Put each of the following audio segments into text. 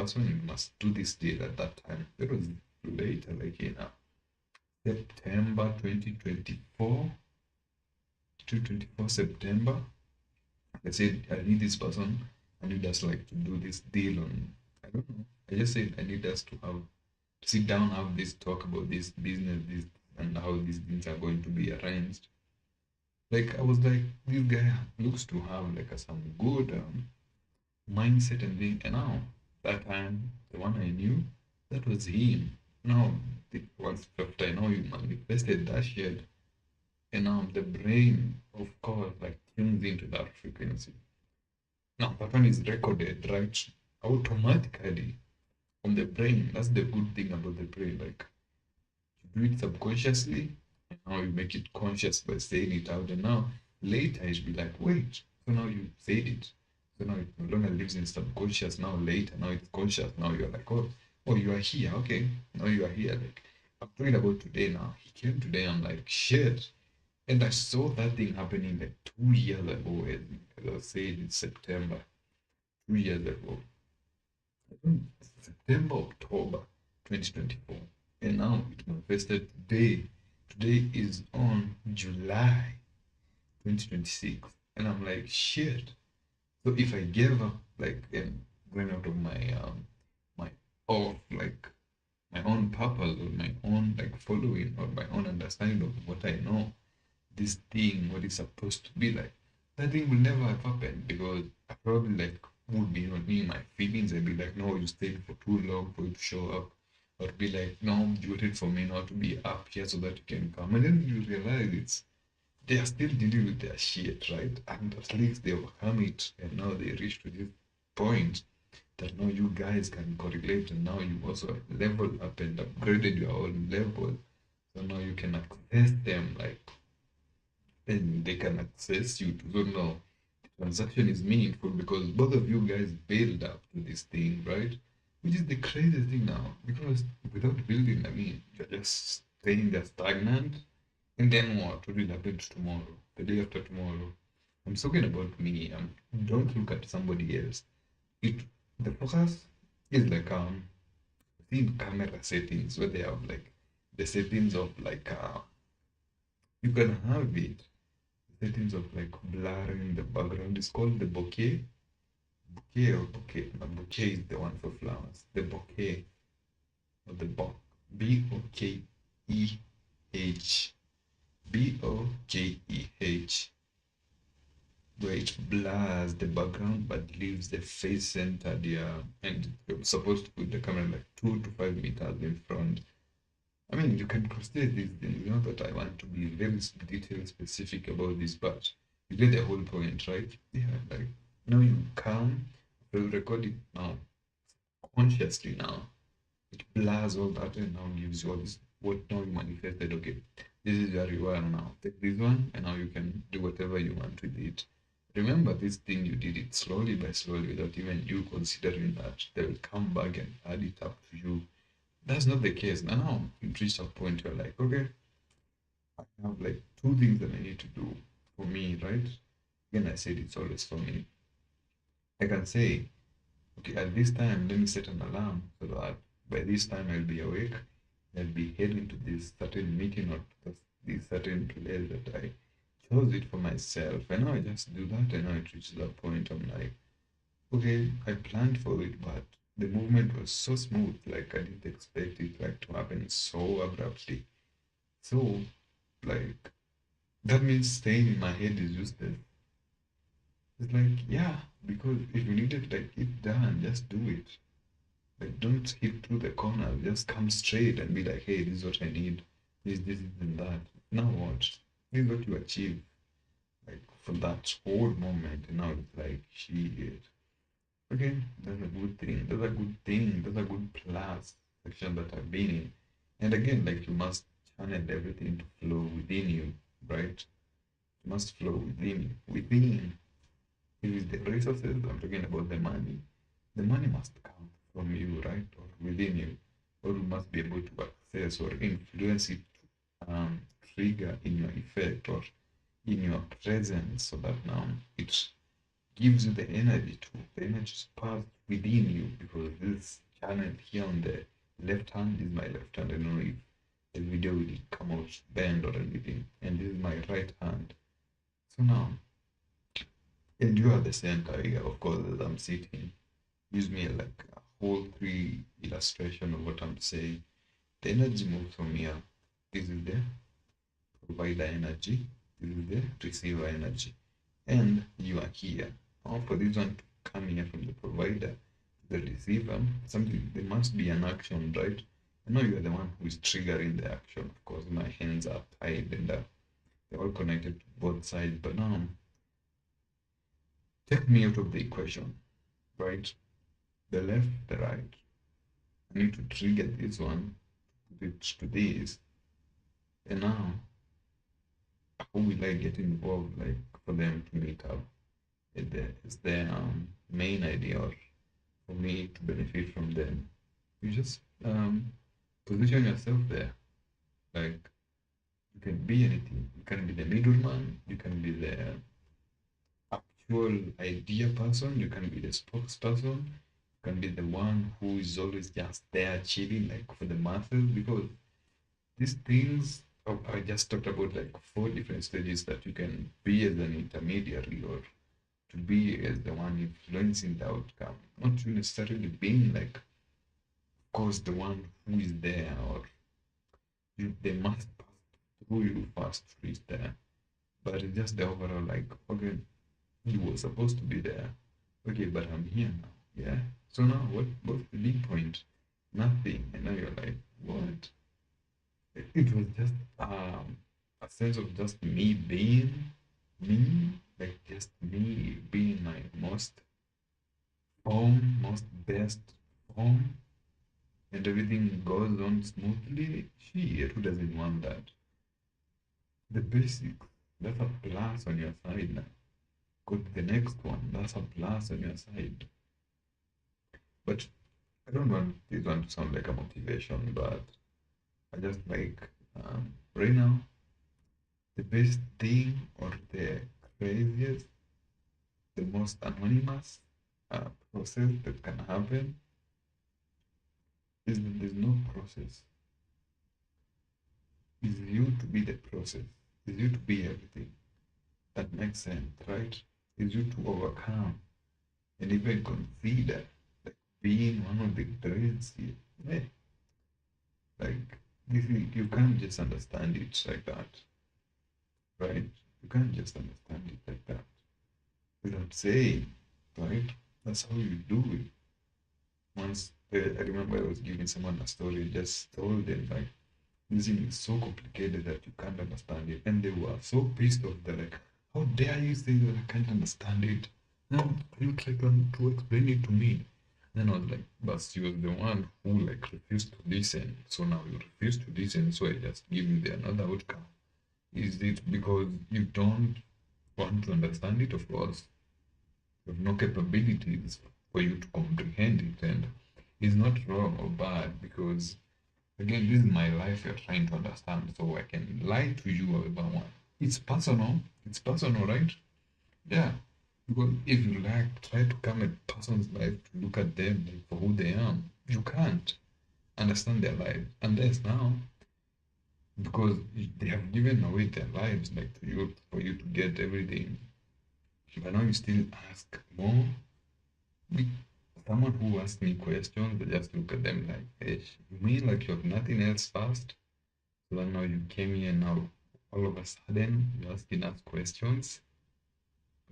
person, you must do this deal at that time. That was later, like in September 2024, 2024 September. I said, I need this person. I need us like to do this deal on, I don't know. I just said, I need us to have, sit down, have this talk about this business, this, and how these things are going to be arranged. Like, I was like, this guy looks to have like some good mindset and thing. And now, that time, the one I knew, that was him. Now, once after I know you manifested that shit, and now the brain, of course, like tunes into that frequency. Now, that one is recorded, right? Automatically on the brain. That's the good thing about the brain. Like, you do it subconsciously, and now you make it conscious by saying it out. And now, later, it will be like, wait, so now you said it. So now it no longer lives in subconscious. Now, later, now it's conscious. Now you're like, oh, you are here. Okay, now you are here. Like, I'm talking about today now. He came today. I'm like, shit. And I saw that thing happening like 2 years ago. As I said, in September, 2 years ago. I think September, October 2024. And now it manifested today. Today is on July 2026. And I'm like, shit. So if I gave up, like, and going out of my off, like, my own purpose or my own, like, following or my own understanding of what I know, this thing, what it's supposed to be like, that thing will never have happened because I probably like would be not me, my feelings. I'd be like, no, you stayed for too long for you to show up. Or be like, no, you waited for me not to be up here so that you can come. And then you realize they are still dealing with their shit, right? And at least they overcome it and now they reach to this point that now you guys can correlate and now you also level up and upgraded your own level. So now you can access them like and they can access you to don't know the transaction is meaningful because both of you guys build up to this thing, right? Which is the craziest thing now because without building, I mean, you're just staying there stagnant. And then what? What will happen tomorrow? The day after tomorrow? I'm talking about me. Don't look at somebody else. It the focus is like see camera settings where they have like the settings of like you can have it settings of like blurring the background. It's called the bokeh. Bouquet or bouquet. No, bouquet is the one for flowers. The bouquet or the bok. Bokeh. Bokeh. Where it blurs the background but leaves the face centered, yeah. And you're supposed to put the camera like 2 to 5 meters in front. I mean, you can proceed these things. You know that I want to be very detailed, specific about this, but you get the whole point, right? Yeah, like now you come, will record it now consciously now. It blurs all that and now gives you all this what now you manifested. Okay, this is where you are now. Take this one and now you can do whatever you want with it. Remember this thing you did it slowly by slowly without even you considering that they will come back and add it up to you. That's not the case. Now you reach a point where like, okay, I have like two things that I need to do for me, right? Again, I said it's always for me. I can say, okay, at this time, let me set an alarm so that by this time I'll be awake. I'll be heading to this certain meeting or to this certain place that I chose it for myself. And now I just do that, and now it reaches that point. I'm like, okay, I planned for it, but the movement was so smooth. Like I didn't expect it like to happen so abruptly. So like that means staying in my head is useless. It's like, yeah, because if you need it, like it done, just do it. Like don't hit through the corner, just come straight and be like, hey, this is what I need. This, and that. Now what? This is what you achieve. Like from that whole moment, and now it's like shit. Okay, that's a good thing. That's a good thing. That's a good plus section that I've been in. And again, like you must channel everything to flow within you, right? It must flow within. If it's the resources, I'm talking about the money. The money must come from you, right? Or within you. Or you must be able to access or influence it to trigger in your effect or in your presence so that now it gives you the energy to the energy spark within you, because this channel here on the left hand is my left hand. I don't know if the video will come out bend or anything, and this is my right hand. So now, and you are the center here, of course, as I'm sitting. Use me like a whole three illustration of what I'm saying. The energy moves from here. This is the provider energy. This is the receiver energy. And you are here. Now for this one to come here from the provider to the receiver, something, there must be an action, right? I know you are the one who is triggering the action. Of course, my hands are tied and they're all connected to both sides. But now, take me out of the equation, right? The left, the right. I need to trigger this one to this. And now, how will I get involved, like for them to meet up? Is the main idea, or for me to benefit from them? You just position yourself there. Like, you can be anything. You can be the middleman. You can be the actual idea person. You can be the spokesperson. You can be the one who is always just there chilling, like for the masses. Because these things, I just talked about like 4 different stages that you can be as an intermediary, or to be as the one influencing the outcome. Not necessarily being like, of course, the one who is there, or they must pass through you first to reach there. But it's just the overall, like, okay, you were supposed to be there. Okay, but I'm here now. Yeah. So now what's the big point? Nothing. And now you're like, what? It was just a sense of just me being me, like just me being my most most best form, and everything goes on smoothly. Shit, who doesn't want that? The basics, that's a plus on your side now. Go to the next one, that's a plus on your side. But I don't want this one to sound like a motivation, but I just like right now, the best thing, or the craziest, the most anonymous process that can happen is that there's no process. Is you to be the process. Is you to be everything. That makes sense, right? Is you to overcome and even consider like being one of the greats here. Yeah. Like you can't just understand it like that, right? You can't just understand it like that without saying, right? That's how you do it. Once I remember I was giving someone a story, just told them like this thing is so complicated that you can't understand it, and they were so pissed off. They're like, "How dare you say that I can't understand it? Now you try to explain it to me." Then I was like, "But you was the one who like refused to listen. So now you refuse to listen. So I just give you the another outcome. Is it because you don't want to understand it? Of course, you have no capabilities for you to comprehend it, and it's not wrong or bad, because again, this is my life you're trying to understand, so I can lie to you however I want. It's personal. It's personal, right? Yeah. Because if you like try to come at a person's life to look at them like for who they are, you can't understand their life unless now, because they have given away their lives like to you for you to get everything. But now you still ask more. Like, someone who asks me questions, I just look at them like, hey, you mean like you have nothing else first? So then now you came here, now all of a sudden you're asking us questions.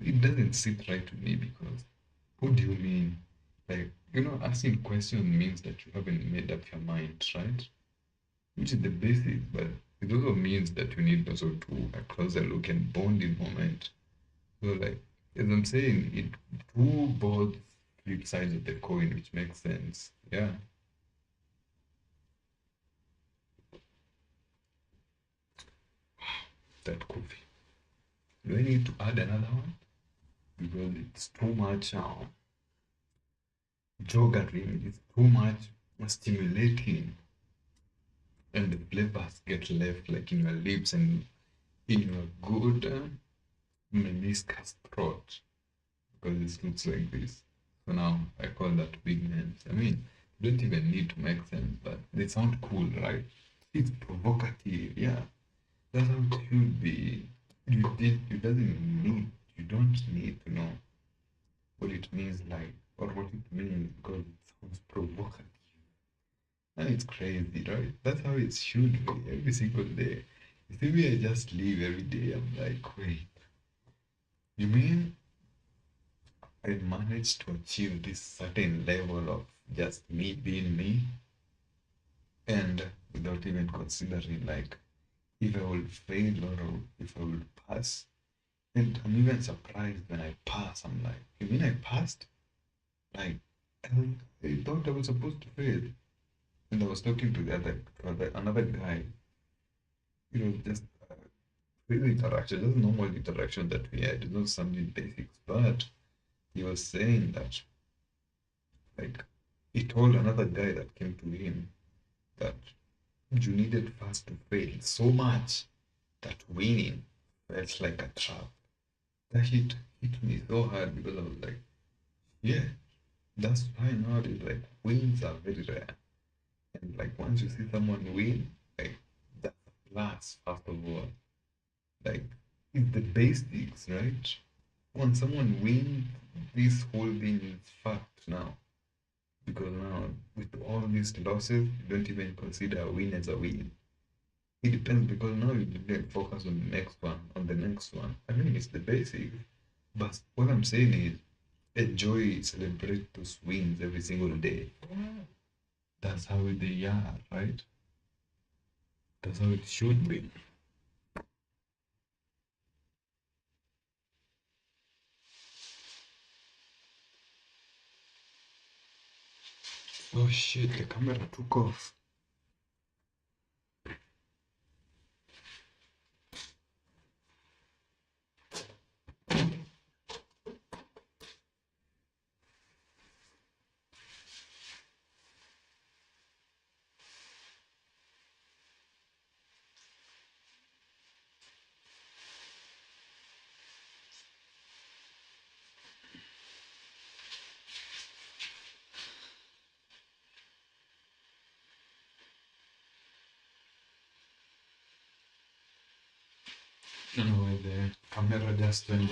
It doesn't sit right with me, because what do you mean? Like, asking questions means that you haven't made up your mind, right? Which is the basic, but it also means that you need also to a closer look and bond in moment. So like, as I'm saying, it two both flip sides of the coin, which makes sense. Yeah. That coffee. Do I need to add another one? Because it's too much jogging, it's too much stimulating, and the flavors get left like in your lips and in your good meniscus throat. because it looks like this. So now I call that pigments. I mean, you don't even need to make sense, but they sound cool, right? It's provocative, yeah. That's how it should be. You don't need to know what it means like or what it means because it sounds provocative. And it's crazy, right? That's how it should be every single day. You see me, I just live every day. I'm like, wait, you mean I managed to achieve this certain level of just me being me and without even considering like if I will fail or if I will pass. And I'm even surprised when I pass. I'm like, you mean I passed? Like, I thought I was supposed to fail. And I was talking to another guy, just real interaction, just normal interaction that we had, not something basics. But he was saying that, like, he told another guy that came to him that you needed first to fail so much that winning felt like a trap. That hit me so hard because I was like, yeah, that's why nowadays, like, wins are very rare. And, like, once you see someone win, like, that's a plus, first of all. Like, it's the basics, right? When someone wins, this whole thing is fact now. Because now, with all these losses, you don't even consider a win as a win. It depends because now you can focus on the next one, on the next one. I mean, it's the basics. But what I'm saying is, enjoy, celebrate those wins every single day. That's how they are, right? That's how it should be. Oh shit, the camera took off. No, the camera just went off.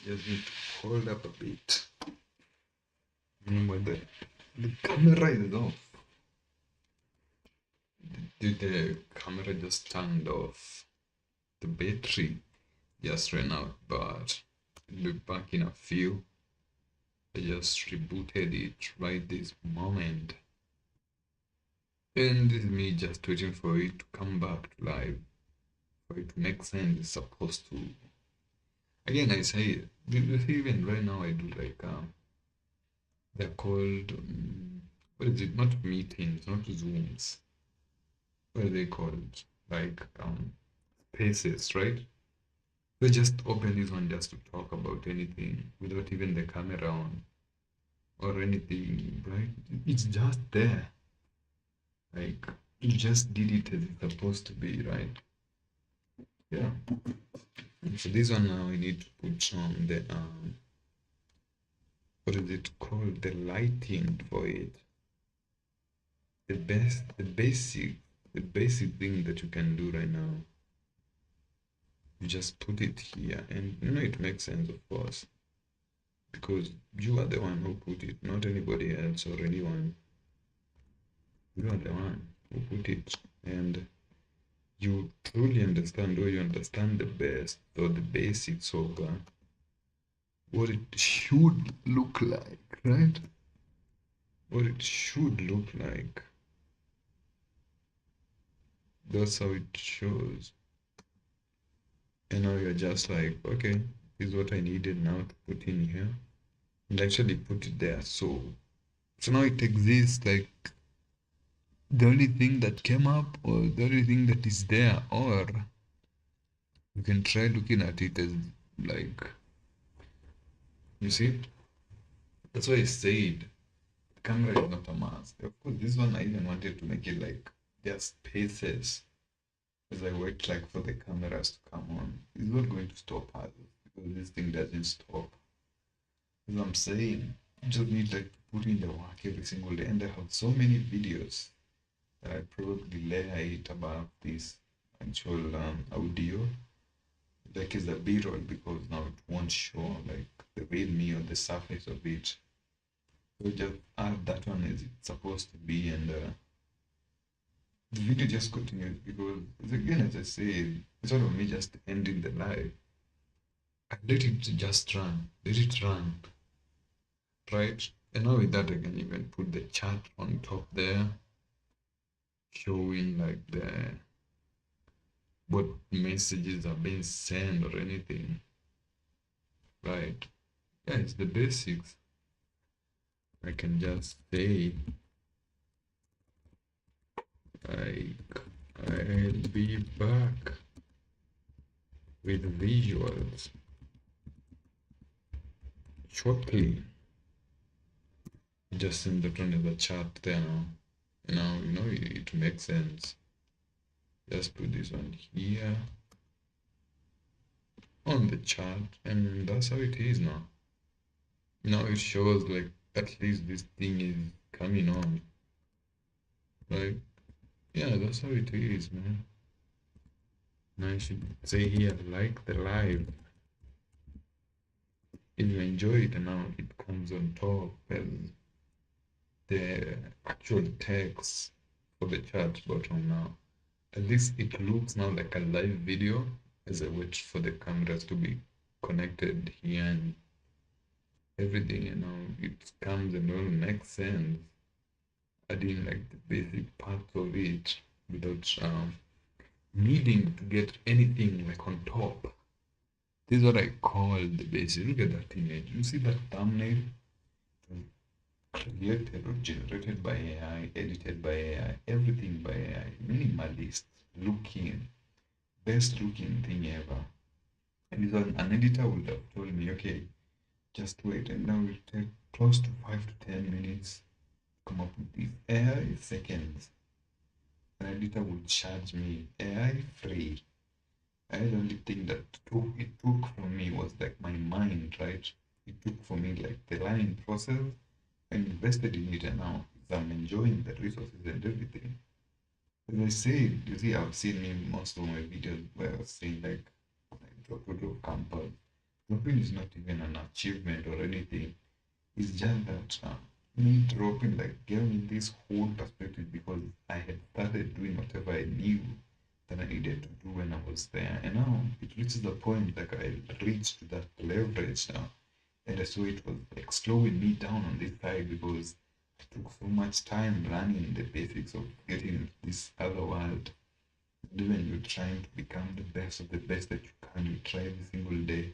Just need to hold up a bit. When the camera is off. Did the camera just turned off? The battery just ran out, but it'll be back in a few. I just rebooted it right this moment. And this is me just waiting for it to come back to life. For it to make sense, it's supposed to. Again, I say, even right now, I do like, they're called, what is it? Not meetings, not Zooms. What are they called? Like, spaces, right? We just open this one just to talk about anything without even the camera on or anything, right? It's just there. Like, you just did it as it's supposed to be, right? Yeah. So this one now we need to put on the what is it called? The lighting for it. The basic thing that you can do right now. You just put it here, and it makes sense, of course, because you are the one who put it, not anybody else or anyone. You are the one who put it, and you truly understand, or you understand the best or the basics of what it should look like, right? What it should look like. That's how it shows. And now you're just like, okay, this is what I needed now to put in here. And actually put it there. So now it exists like the only thing that came up or the only thing that is there, or you can try looking at it as like, you see, that's why I said camera is not a must. Of course, this one I even wanted to make it like just spaces as I wait like for the cameras to come on. It's not going to stop us because this thing doesn't stop. As I'm saying, you just need like to put in the work every single day, and I have so many videos that I probably layer it above this actual audio, like as a B-roll, because now it won't show like the real me on the surface of it. So just add that one as it's supposed to be, and the video just continues because, again, as I said, instead of me just ending the live, I let it just run, let it run, right? And now with that, I can even put the chat on top there, showing like the what messages are being sent or anything, right? Yeah, it's the basics. I can just say like I'll be back with visuals shortly. Just send that one in the chat there now. It makes sense. Just put this one here on the chart, and that's how it is now. Now it shows like at least this thing is coming on. Like, yeah, that's how it is, man. Now I should say here, like the live. If you enjoy it, and now it comes on top and the actual text for the chat bottom now. At least it looks now like a live video as I wait for the cameras to be connected here and everything, it comes and all makes sense. Adding like the basic parts of it without needing to get anything like on top. This is what I call the basic. Look at that image. You see that thumbnail? Created or generated by AI, edited by AI, everything by AI, minimalist looking, best looking thing ever. And an editor would have told me, okay, just wait, and now it will take close to 5 to 10 minutes to come up with this. AI is seconds. An editor would charge me AI free. I the only thing that it took from me was like my mind, right? It took for me like the learning process. I invested in it, and now I'm enjoying the resources and everything. As I said, you see, I've seen in most of my videos where I was saying like drop out of campus. Dropping is not even an achievement or anything. It's just that me dropping like gave me this whole perspective because I had started doing whatever I knew that I needed to do when I was there. And now it reaches the point like I reached that leverage now. And I saw it was like slowing me down on this side because I took so much time learning the basics of getting into this other world. And even you're trying to become the best of the best that you can, you try every single day.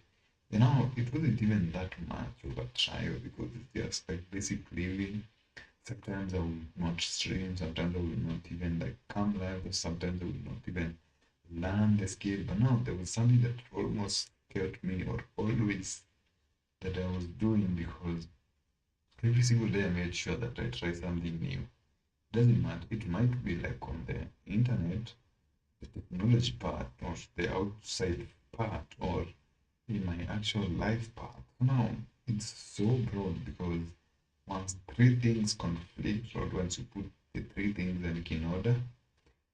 It wasn't even that much of a trial because it's just like basic living. Sometimes I will not stream, sometimes I will not even like come live, or sometimes I will not even learn the skill. But now there was something that almost kept me, or always that I was doing, because every single day I made sure that I try something new. Doesn't matter. It might be like on the internet, the technology part, or the outside part, or in my actual life path. Now it's so broad because once three things conflict, or once you put the three things in order,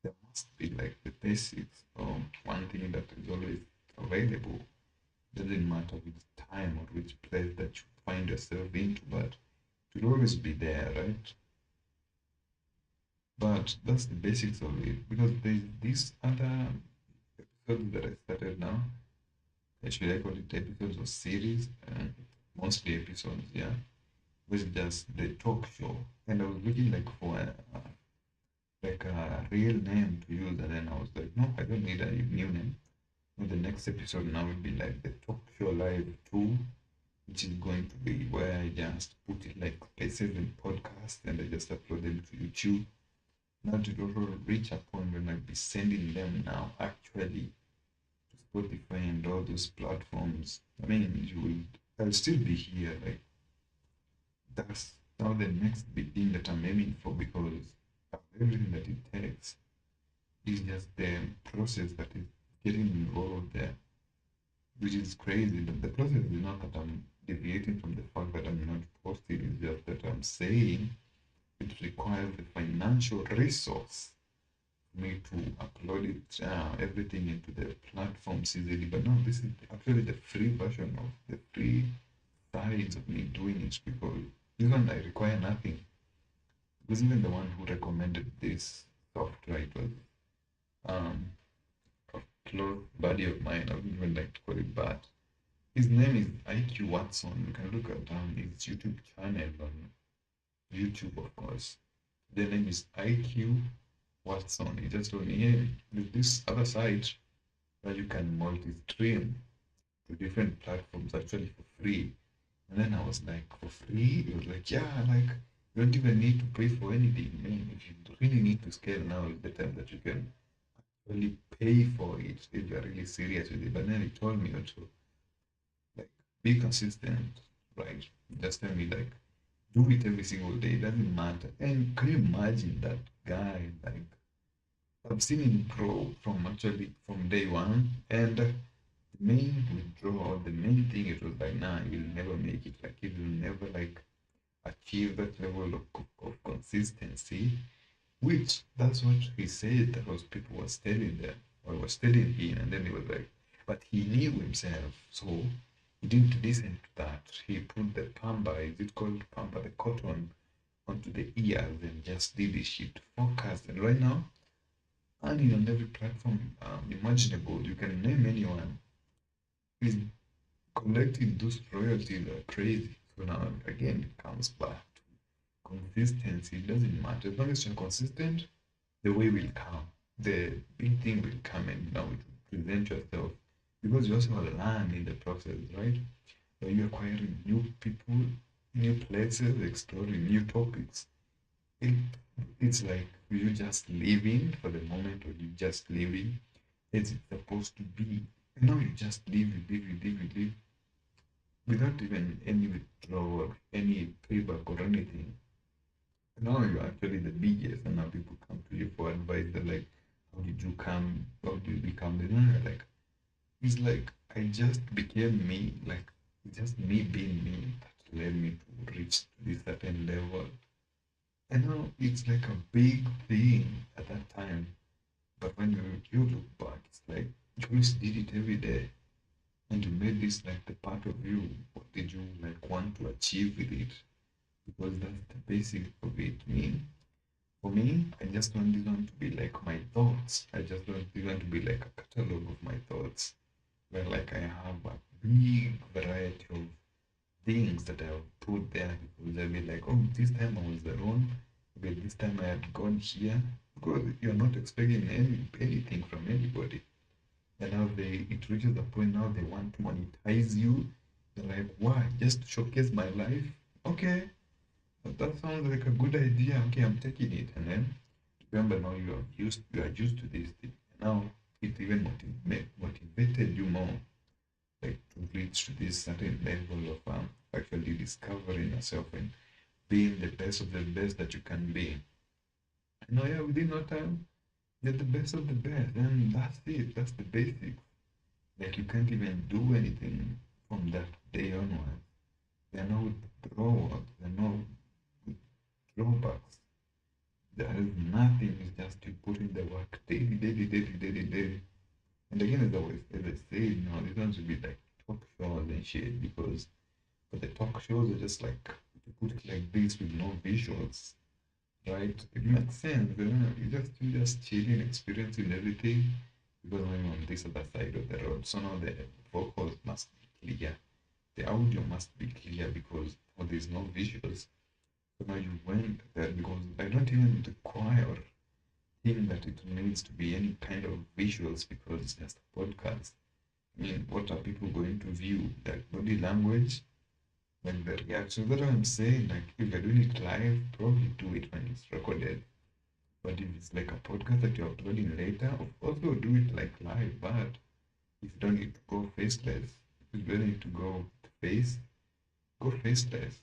there must be like the basics or one thing that is always available. Doesn't matter which time or which place that you find yourself into, but it will always be there, right? But that's the basics of it because there's this other episodes that I started now. Actually, I call it episodes of series, mostly episodes, yeah, with just the talk show. And I was looking like for like a real name to use, and then I was like, no, I don't need a new name. So the next episode now will be like the talk show live 2, which is going to be where I just put it like places in podcast and I just upload them to YouTube. Now to also reach a point when I'll be sending them now actually to Spotify and all those platforms. I mean, you will, I'll still be here. Like that's now the next big thing that I'm aiming for because of everything that it takes is just the process that is getting involved there, which is crazy. But the process is not that I'm deviating from the fact that I'm not posting, it's just that I'm saying it requires the financial resource for me to upload it, everything into the platforms easily. But no, this is actually the free version of the free sides of me doing it because this one I require nothing. Because even the one who recommended this software, it was um, a close buddy of mine. I wouldn't even like to call it bad. His name is IQ Watson. You can look at his YouTube channel on YouTube, of course. The name is IQ Watson. He just told me, hey, there's this other site where you can multi-stream to different platforms actually for free. And then I was like, for free? It was like, yeah, like you don't even need to pay for anything. I mean, if you really need to scale now is the time that you can really pay for it if you're really serious with it. But then he told me also, like, be consistent, right? Just tell me like do it every single day. It doesn't matter. And can you imagine that guy? Like I've seen him grow from actually from day one, and the main withdrawal, the main thing it was like, nah, he will never make it. Like he will never like achieve that level of consistency. Which that's what he said. That was people was telling them or was telling him, and then he was like, but he knew himself, so he didn't listen to that. He put the pamba, is it called pamba, the cotton, onto the ears and just did this shit. Focus. And right now, earning on every platform imaginable, you can name anyone. He's collecting those royalties are crazy. So now again, it comes back to consistency. It doesn't matter as long as you're consistent. The way will come. The big thing will come, and now to present yourself because you also learn in the process, right? So you're acquiring new people, new places, exploring new topics. It, it's like you just living for the moment, or you just living as it's supposed to be. Now you just live, you live, you live, you live without even any withdrawal, any payback or anything. Now you're actually the biggest, and now people come to you for advice. They're like, how did you come? How did you become the now you're like, it's like I just became me, like it's just me being me that led me to reach this certain level. And now it's like a big thing at that time. But when you look back, it's like you always did it every day and you made this like the part of you. What did you like want to achieve with it? Because that's the basic of it. For me, I just want this one to be like my thoughts. I just want this one to be like a catalog of my thoughts, where like I have a big variety of things that I'll put there because I'll be like, oh, this time I was alone. Okay, this time I had gone here. Because you're not expecting anything from anybody. And now it reaches the point now they want to monetize you. They're like, why? Just to showcase my life? Okay, that sounds like a good idea. Okay, I'm taking it. And then remember now you are used to this thing. And now it even motivated you more like to reach to this certain level of actually discovering yourself and being the best of the best that you can be. And now yeah, within no time, you're the best of the best. And that's it. That's the basics. Like you can't even do anything from that day onwards. There are no withdrawals, there are no drawbacks. There is nothing, it's just you put in the work daily, daily, daily, daily, daily. And again, as I say, these ones will be like talk shows and shit because the talk shows are just like, you put it like this with no visuals. right? It makes sense. You just chilling, experiencing everything because when you're on this other side of the road, so now the vocals must be clear, the audio must be clear because there's no visuals. So now you went there because I don't even require think that it needs to be any kind of visuals because it's just a podcast. I mean, what are people going to view? Like body language, like the reaction. That's what I'm saying. Like if you're doing it live, probably do it when it's recorded. But if it's like a podcast that you're uploading later, of course we'll do it like live. But if you don't need to go faceless, if you don't need to go face, go faceless.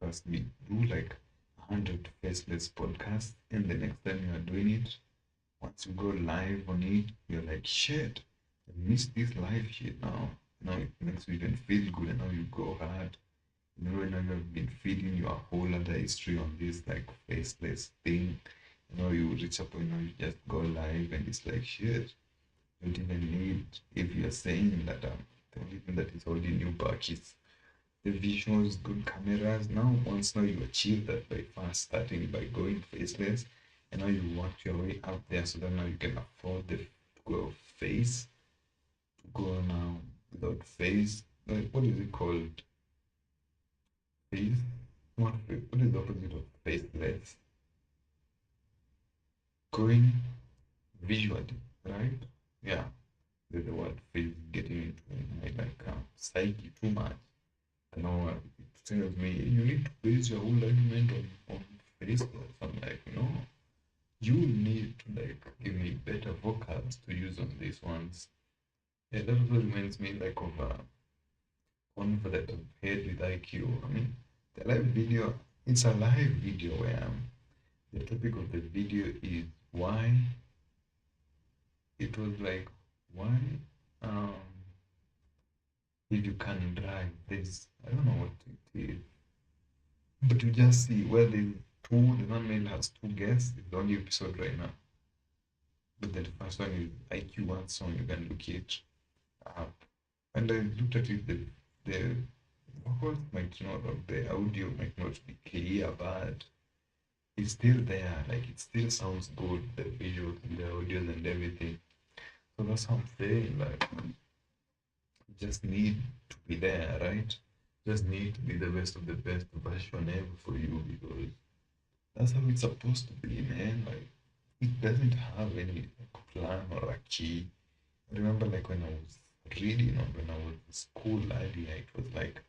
First, we do like 100 faceless podcasts, and the next time you are doing it, once you go live on it, you're like, shit, I missed this live shit now. Now it makes you even feel good, and now you go hard. You know, now you've been feeding your whole other history on this like faceless thing. You know, you reach a point where you just go live, and it's like, shit, you don't even need, if you're saying that the only thing that is holding you back is the visuals, good cameras. Now you achieve that by first starting by going faceless, and now you work your way up there so that now you can afford the to go face, to go now without face. Like, what is it called? Face? Not face. What is the opposite of faceless? Going visually, right? Yeah, the word face getting into my like psyche too much. You know, it tells me you need to base your whole argument on Facebook. I'm like, no, you need to like give me better vocals to use on these ones. Yeah, that also reminds me like of one for that I've had with IQ. I mean, the live video, it's a live video where the topic of the video is why it was like why um if you can drive. There's I don't know what it is. But you just see where the one male has two guests. It's the only episode right now. But the first one is IQ one song. You can look it up. And I looked at it. The vocals might not, or the audio might not be clear, but it's still there. Like it still sounds good. The visuals, the audio, and everything. So that's how I'm saying. Like you just need to be there, right? Just need to be the best of the best version ever for you because that's how it's supposed to be, man. Like it doesn't have any like, plan or a key. I remember like when I was reading or when I was in school earlier, it was like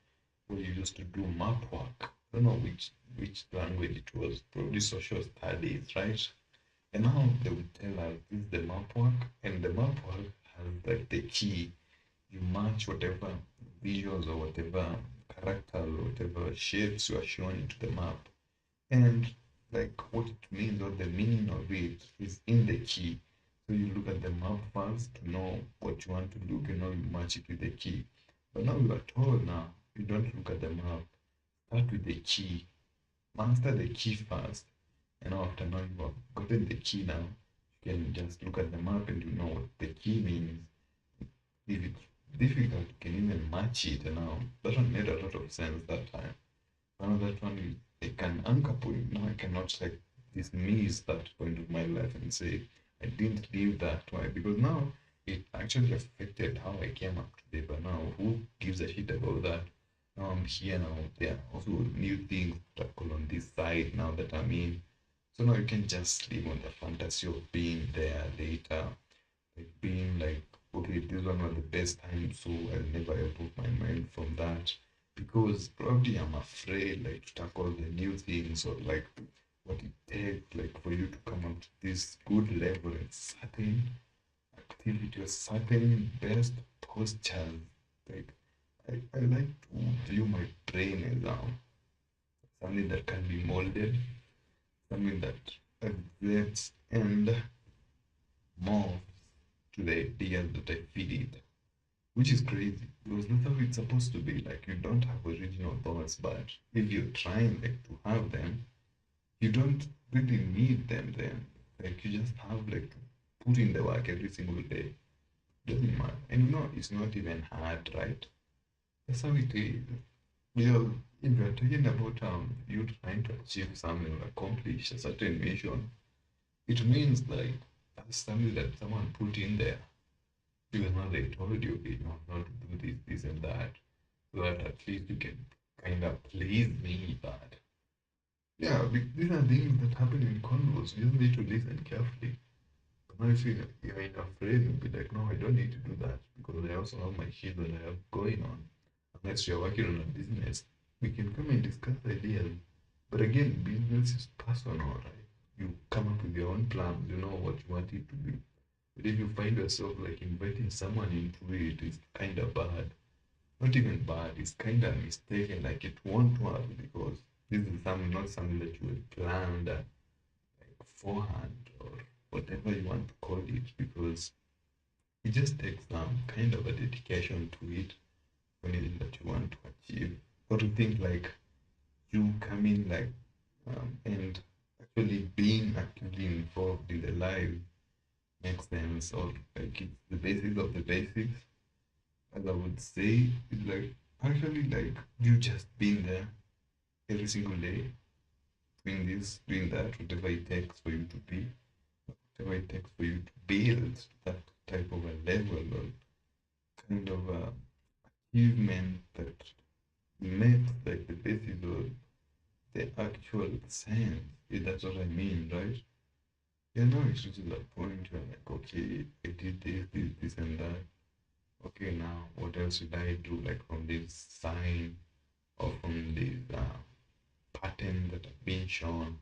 we used to do map work. I don't know which language it was, probably social studies, right? And now they would tell us this is the map work, and the map work has like the key. You match whatever visuals or whatever character or whatever shapes you are showing into the map. And like what it means or the meaning of it is in the key. So you look at the map first to know what you want to look and now you match it with the key. But now you are told now you don't look at the map. Start with the key. Master the key first. And after now you have gotten the key now, you can just look at the map and you know what the key means. If it's difficult, you can even match it. And now that one made a lot of sense that time. Now that one is like an anchor point. Now I cannot like dismiss that point of my life and say I didn't live that way because now it actually affected how I came up today. But now who gives a shit about that? Now I'm here now. There are also new things that tackle on this side now that I'm in. So now you can just live on the fantasy of being there later, like being like, okay, this one was the best time, so I'll never remove my mind from that because probably I'm afraid like to tackle the new things or like what it takes like for you to come up to this good level in certain activity or certain best postures. Like I like to view my brain as something that can be molded, something that adapts and morphs to the ideas that I feed it, which is crazy because that's how it's supposed to be. Like you don't have original thoughts, but if you're trying like to have them, you don't really need them then. Like you just have like to put in the work every single day. Doesn't matter. And you know it's not even hard, right? That's how it is. Because if you're talking about you trying to achieve something or accomplish a certain mission, it means like that's something that someone put in there. Because now they told you, okay, you have not to do this, this and that, so that at least you can kind of please me. But yeah, these are things that happen in convos. You just need to listen carefully. But now if you're in a frame, you'll be like, no, I don't need to do that because I also have my shit that I have going on. Unless you're working on a business, we can come and discuss ideas. But again, business is personal, right? You come up with your own plans, you know what you want it to be. But if you find yourself like inviting someone into it, it's kind of bad. Not even bad, it's kind of mistaken, like it won't work because this is something, not something that you had planned like beforehand or whatever you want to call it, because it just takes some kind of a dedication to it when it is that you want to achieve. Or to think like you come in like and actually being actively involved in the life makes sense, or like it's the basics of the basics, as I would say. It's like actually like you just being there every single day, doing this, doing that, whatever it takes for you to be, whatever it takes for you to build that type of a level or kind of achievement that makes like the basis of the actual sense. If that's what I mean, right? Yeah, now it's reaches a point where like, okay, I did this, and that. Okay, now what else should I do? Like from this sign or from this pattern that have been shown,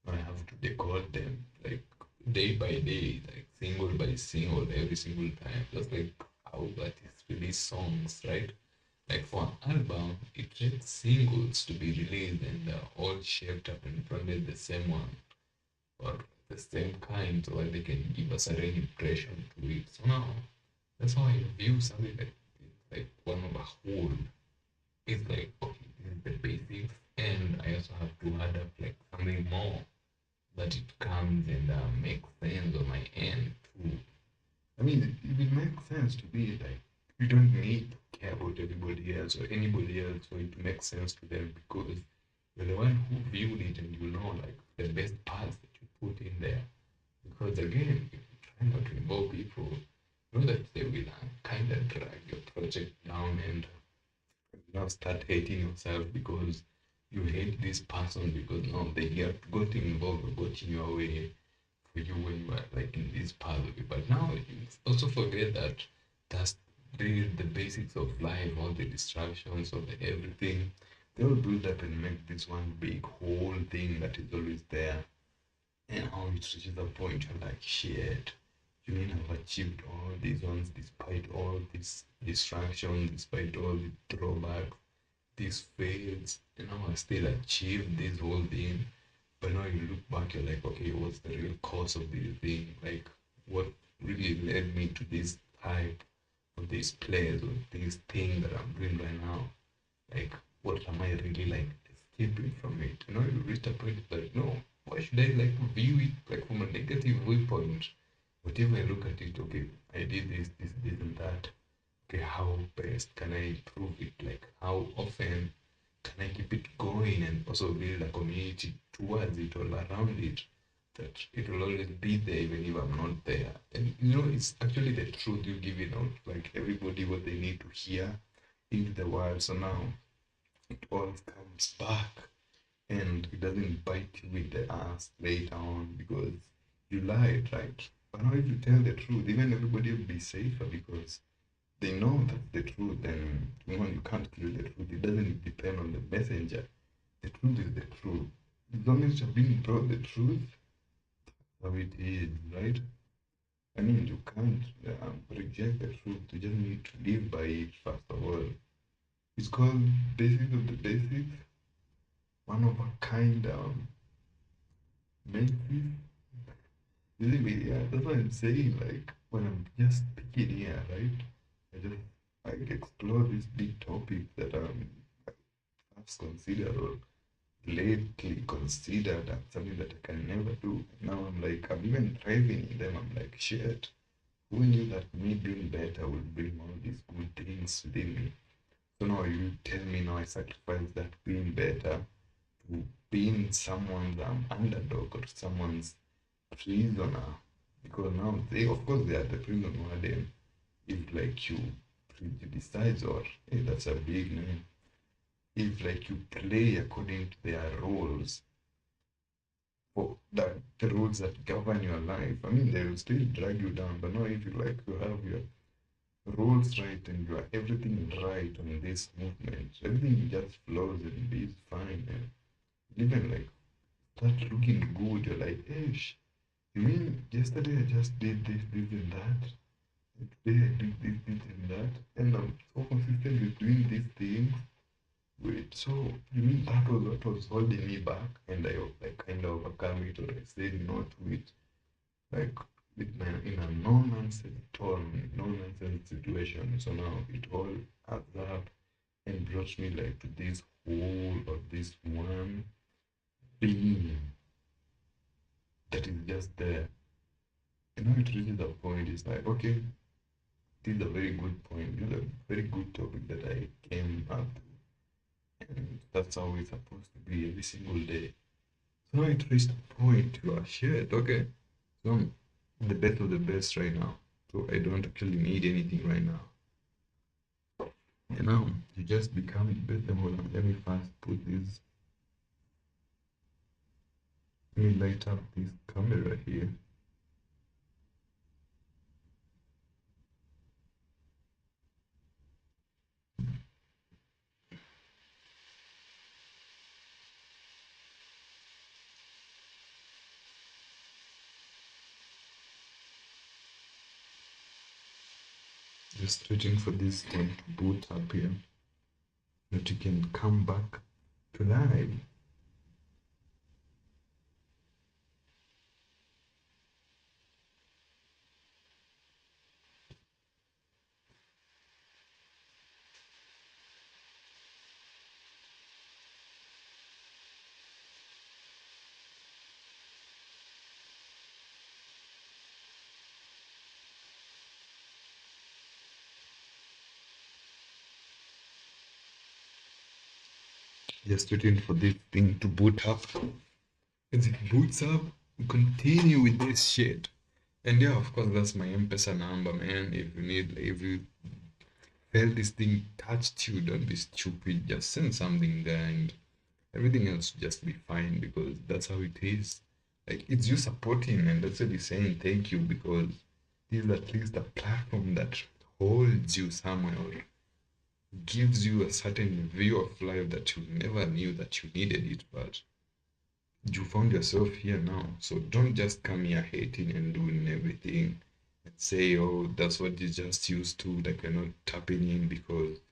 I have to decode them like day by day, like single by single, every single time. Just like how artists release songs, right? Like for an album, it takes singles to be released and all shaped up and branded the same one or the same kind so that they can give a certain impression to it. So now that's how I view something like one of a whole. It's like okay, this is the basics, and I also have to add up like something more that it comes and makes sense on my end too. I mean, it will make sense to be like you don't need to care about everybody else or anybody else for it to make sense to them because you're the one who viewed it and you know like the best parts that you put in there. Because again, if you try not to involve people, you know that they will kind of drag your project down and you now start hating yourself because you hate this person because now they got involved or got in your way for you when you were like in this part of it. But now you also forget that that's the basics of life, all the distractions, all the everything. They will build up and make this one big whole thing that is always there. And how it reaches a point you're like, shit, you mean I've achieved all these ones despite all these distractions, despite all the drawbacks, these fails, and now I still achieved this whole thing. But now you look back, you're like, okay, what's the real cause of this thing? Like, what really led me to this type of this place or this thing that I'm doing right now? Like, what am I really like escaping from it? You know, you reach a point like, no, why should I like view it like from a negative viewpoint? Whatever I look at it, okay, I did this, and that. Okay, how best can I improve it? Like, how often can I keep it going and also build a community towards it or around it? That it will always be there even if I'm not there. And you know, it's actually the truth you give it out, like everybody what they need to hear into the world. So now it all comes back and it doesn't bite you with the ass later on because you lied, right? But now if you tell the truth, even everybody will be safer because they know that's the truth. And you know, you can't kill the truth. It doesn't depend on the messenger. The truth is the truth. As long as you're being brought the truth, how it is, right? I mean, you can't reject the truth. You just need to live by it, first of all. It's called basics of the basics, one of a kind basis. Really, yeah, that's what I'm saying. Like, when I'm just speaking here, right? I just like explore this big topic that I've considered or lately considered and something that I can never do. Now I'm like, I'm even thriving in them. I'm like, shit, who knew that me doing better would bring all these good things within me? So now you tell me now I sacrifice that being better to being someone's underdog or someone's prisoner. Because now they, of course, they are the prison warden. If like you prejudice or hey, that's a big name. If like you play according to their roles, for that the rules that govern your life, I mean they will still drag you down. But now if you like you have your rules right and you are everything right on this movement, everything just flows and is fine. And even like start looking good, you're like, hey, you mean yesterday I just did this and that? Today I did this and that, and I'm so consistent with doing these things. Wait, so you mean that was what was holding me back, and I like kind of overcome it, or I said no to it, like with my in a no nonsense situation. So now it all adds up and brought me like to this whole or this one being that is just there. You know, it reaches a point. It's like okay, this is a very good point. This is a very good topic that I came up to, and that's how it's supposed to be every single day. So it reached a point you are shit. Okay, so I'm the best of the best right now. So I don't actually need anything right now. You know, you just become the best. Hold on, let me first put this. Let me light up this camera here. Just waiting for this one to boot up here, that you can come back to live. Just waiting for this thing to boot up. As it boots up, we continue with this shit. And yeah, of course, that's my M-Pesa number, man. If you need, if you felt this thing touched you, don't be stupid. Just send something there and everything else just be fine because that's how it is. Like, it's you supporting and that's really saying thank you because this is at least a platform that holds you somewhere or gives you a certain view of life that you never knew that you needed it, but you found yourself here now. So don't just come here hating and doing everything and say, oh, that's what you just used to, like we're not tapping in because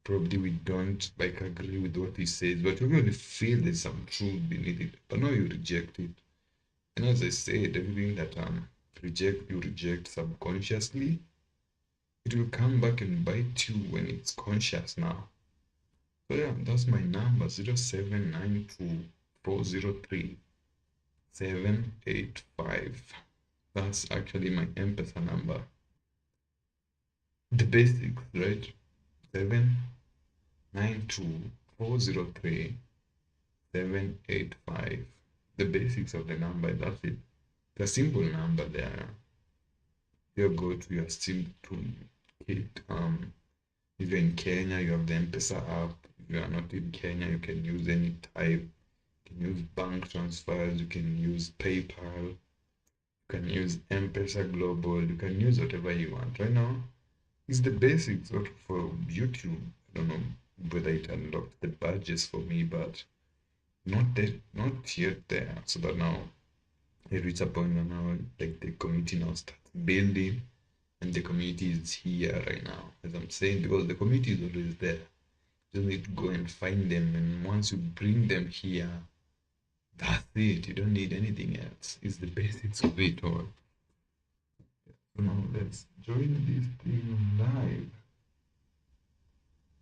probably we don't like agree with what he says, but we really feel there's some truth beneath it. But now you reject it. And as I said, everything that you reject subconsciously, it will come back and bite you when it's conscious now. So yeah, that's my number 0792403785. That's actually my M-Pesa number. The basics, right? 792403785. The basics of the number, that's it. The simple number there. You go to your SIM toolkit. If you're in Kenya, you have the M-Pesa app. If you are not in Kenya, you can use any type. You can use bank transfers. You can use PayPal. You can use M-Pesa Global. You can use whatever you want. Right now, it's the basics for YouTube. I don't know whether it unlocked the badges for me, but not yet there. So that now I reach a point where now like the community now starts building and the community is here right now, as I'm saying, because the community is always there. You just need to go and find them, and once you bring them here, that's it. You don't need anything else. It's the basics of it all. So now let's join this thing live.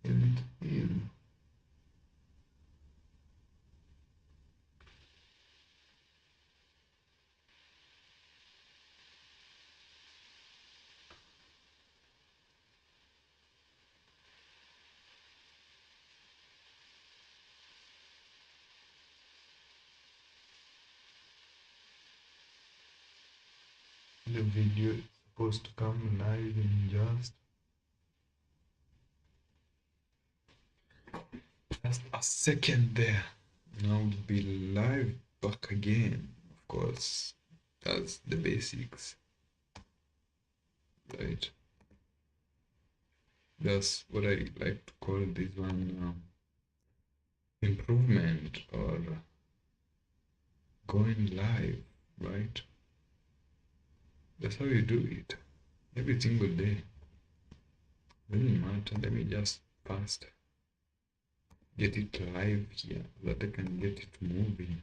As it is. the video is supposed to come live in just a second there. Now we'll be live back again. Of course, that's the basics, right? That's what I like to call this one improvement or going live, right? That's how you do it every single day. Doesn't matter. Let me just fast get it live here so that I can get it moving.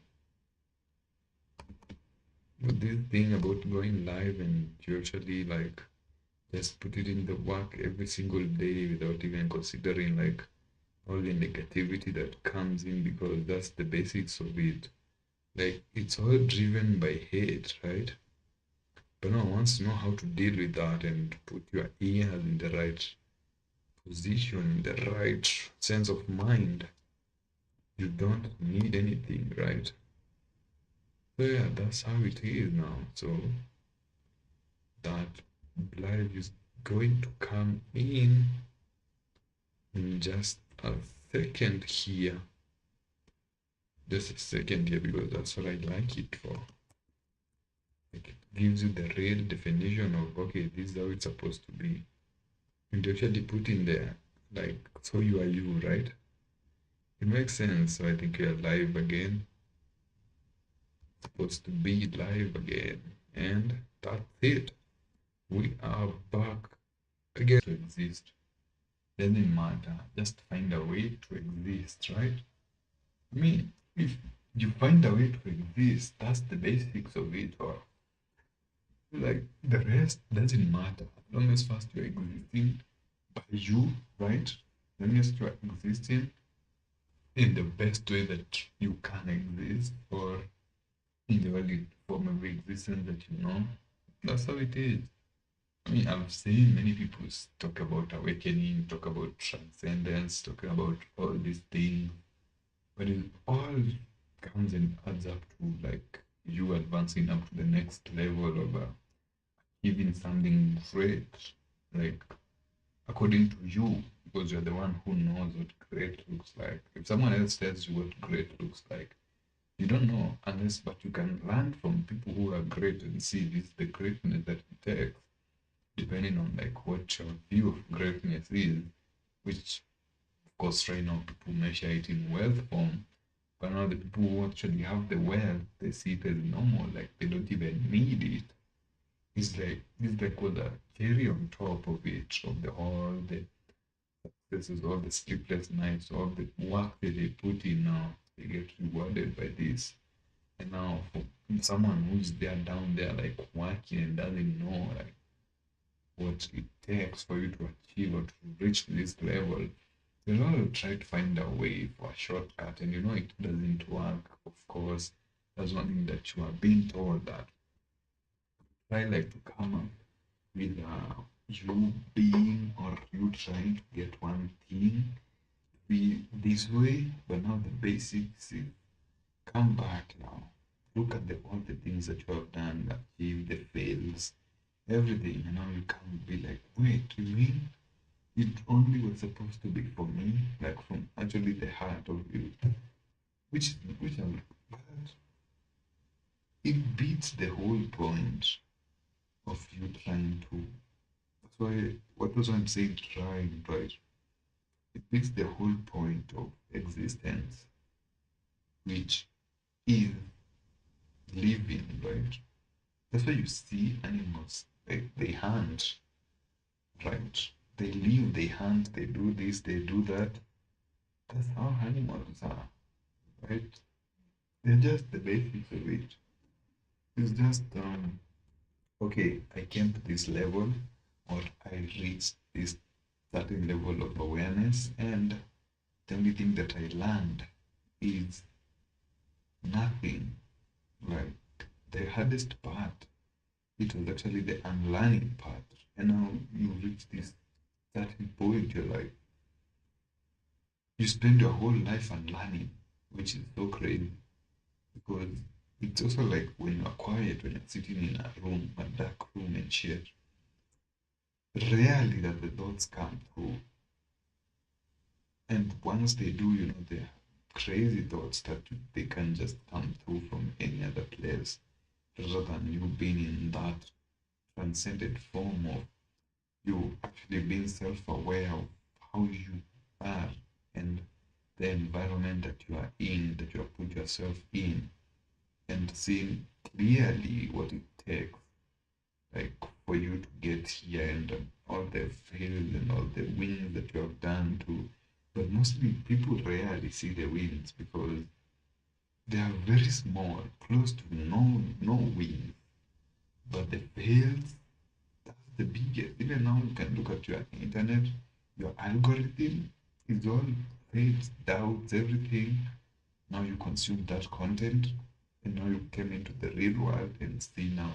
But this thing about going live and you actually like just put it in the work every single day without even considering like all the negativity that comes in, because that's the basics of it. Like it's all driven by hate, right? But now once you know how to deal with that and put your ears in the right position, in the right sense of mind, you don't need anything, right? So yeah, that's how it is now. So that live is going to come in just a second here. Just a second here, because that's what I like it for. Like it gives you the real definition of, okay, this is how it's supposed to be. And you actually put in there, like, so you are you, right? It makes sense. So I think we are live again. Supposed to be live again. And that's it. We are back again to exist. Doesn't matter. Just find a way to exist, right? I mean, if you find a way to exist, that's the basics of it. Or like the rest doesn't matter. As long as first you're existing by you, right? As long as you're existing in the best way that you can exist, or in the only form of existence that you know, that's how it is. I mean, I've seen many people talk about awakening, talk about transcendence, talk about all these things, but it all comes and adds up to like you advancing up to the next level of achieving something great, like according to you, because you're the one who knows what great looks like. If someone else tells you what great looks like, you don't know unless, but you can learn from people who are great and see this the greatness that it takes, depending on like what your view of greatness is, which of course right now people measure it in wealth form, but now the people who actually have the wealth, they see it as normal, like they don't even need it. It's like what the cherry on top of it, of the all the successes, all the sleepless nights, all the work that they put in now, they get rewarded by this. And now for someone who's there down there like working and doesn't know like what it takes for you to achieve or to reach this level, they'll all try to find a way for a shortcut, and you know it doesn't work. Of course, that's one thing that you are being told, that try like to come up with you being or you trying to get one thing be this way, but now the basics is come back now. Look at all the things that you have done, achieved, the fails, everything, and now you can't be like, wait, you mean it only was supposed to be for me, like from actually the heart of you, which I'm, but it beats the whole point of you trying to. That's why what was I'm saying, trying, right? It beats the whole point of existence, which is living, right? That's why you see animals, they hunt, right? They live, they hunt, they do this, they do that. That's how animals are, right? They're just the basics of it. It's just okay, I came to this level, or I reached this certain level of awareness, and the only thing that I learned is nothing. Like the hardest part, it was actually the unlearning part. And now you reach this certain point, you're like, you spend your whole life unlearning, which is so crazy, because It's also like when you're quiet, when you're sitting in a room, a dark room and shit. Rarely that the thoughts come through. And once they do, they're crazy thoughts that they can just come through from any other place rather than you being in that transcended form of you actually being self aware of how you are and the environment that you are in, that you have put yourself in, and seeing clearly what it takes, like for you to get here and all the fails and all the wins that you have done to. But mostly people rarely see the wins because they are very small, close to no wins. But the fails, that's the biggest. Even now you can look at your internet, your algorithm is all fails, doubts, everything. Now you consume that content, and now you came into the real world and see now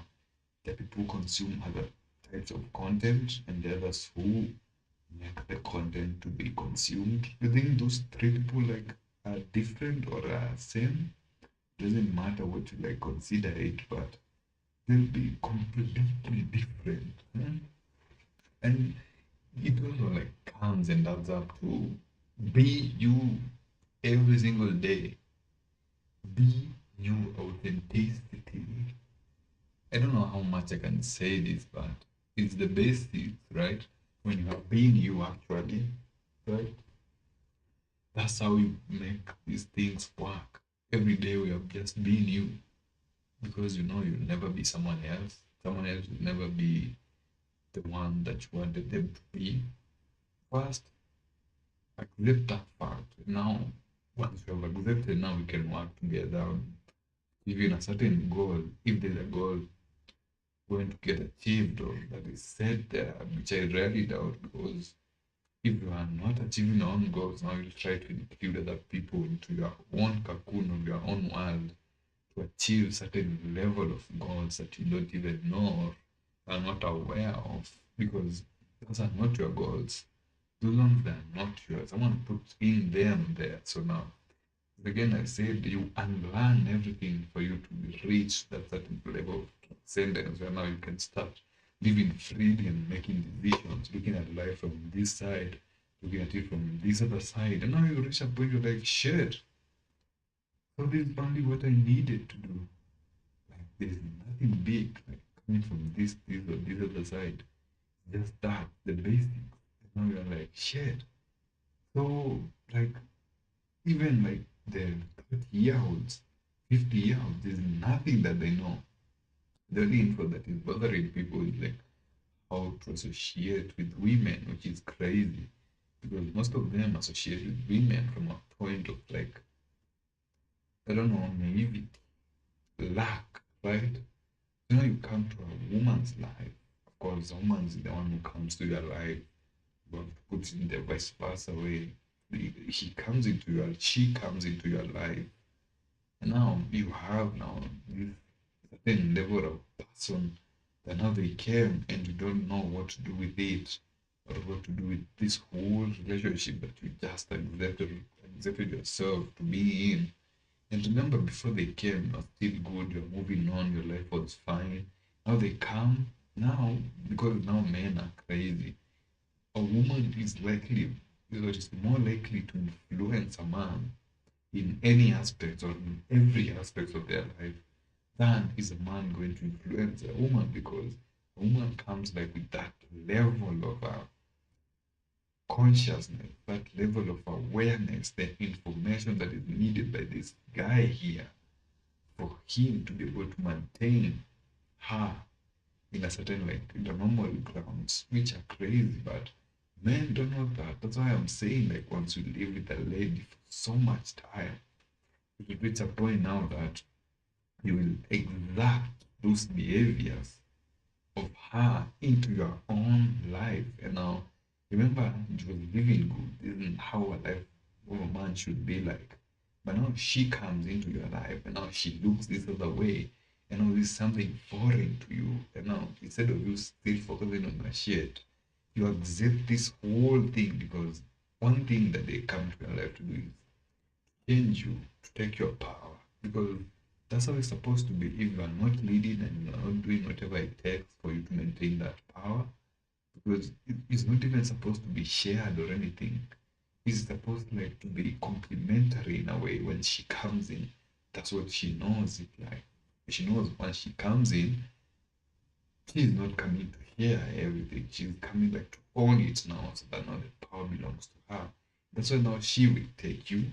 that people consume other types of content and the others who make the content to be consumed. You think those three people like are different or are same? Doesn't matter what you like consider it, but they'll be completely different. And it also like comes and adds up to be you every single day. Be your authenticity. I don't know how much I can say this, but it's the basics, right? When you are being you actually, right? That's how you make these things work. Every day we are just being you because you'll never be someone else. Someone else will never be the one that you wanted them to be. First, accept that fact. Now, once you have accepted, now we can work together on even a certain goal. If there's a goal going to get achieved or that is set there, which I rarely doubt because if you are not achieving your own goals, now you'll try to include other people into your own cocoon of your own world to achieve certain level of goals that you don't even know or are not aware of because those are not your goals. Those ones that are not yours. Someone puts in them there. So now, again, I said you unlearn everything for you to reach that certain level of transcendence where now you can start living freely and making decisions, looking at life from this side, looking at it from this other side. And now you reach a point you're like, shit, so this is only what I needed to do. Like, there's nothing big like coming from this or this other side. Just that, the basics. And now you're like, shit. So, like, even like the 30-year-olds, 50-year-olds, there's nothing that they know. The only info that is bothering people is like how to associate with women, which is crazy because most of them associate with women from a point of like, I don't know, naivety, lack, right? You come to a woman's life. Of course, the woman is the one who comes to your life, but puts in the vice versa way. She comes into your life. And now you have now this certain level of person that now they came and you don't know what to do with it or what to do with this whole relationship that you just accepted yourself to be in. And remember, before they came, you're still good, you're moving on, your life was fine. Now they come, now, because now men are crazy, a woman is likely, is more likely to influence a man in any aspect or in every aspect of their life than is a man going to influence a woman because a woman comes like with that level of consciousness, that level of awareness, the information that is needed by this guy here for him to be able to maintain her in a certain like the normal grounds, which are crazy, but men don't know that. That's why I'm saying like once you live with a lady for so much time, you will reach a point now that you will exact those behaviors of her into your own life. And now, remember, it was living good. This isn't how a life of a man should be like. But now she comes into your life, and now she looks this other way, and now this is something foreign to you. And now, instead of you still focusing on the shit, you accept this whole thing because one thing that they come to your life to do is change you, to take your power. Because That's how it's supposed to be. If you are not leading and you are not doing whatever it takes for you to maintain that power, because it's not even supposed to be shared or anything. It's supposed like to be complementary in a way. When she comes in, that's what she knows it like. She knows when she comes in, she's not coming to hear everything. She's coming like to own it now, so that now the power belongs to her. That's why now she will take you,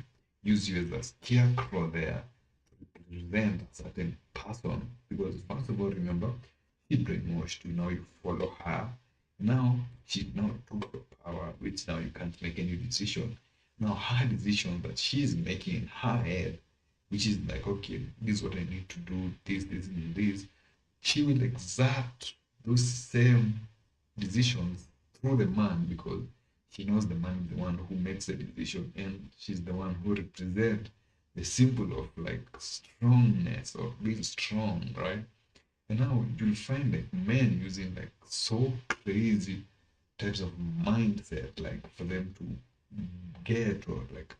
use you as a scarecrow there to represent a certain person. Because first of all, remember, she brainwashed you. Now you follow her. Now she now took the power, which now you can't make any decision. Now her decision that she's making in her head, which is like, okay, this is what I need to do, this, and this, she will exert those same decisions through the man, because she knows the man is the one who makes the decision, and she's the one who represents the symbol of like strongness or being strong, right? And now you'll find like men using like so crazy types of mindset, like for them to get or like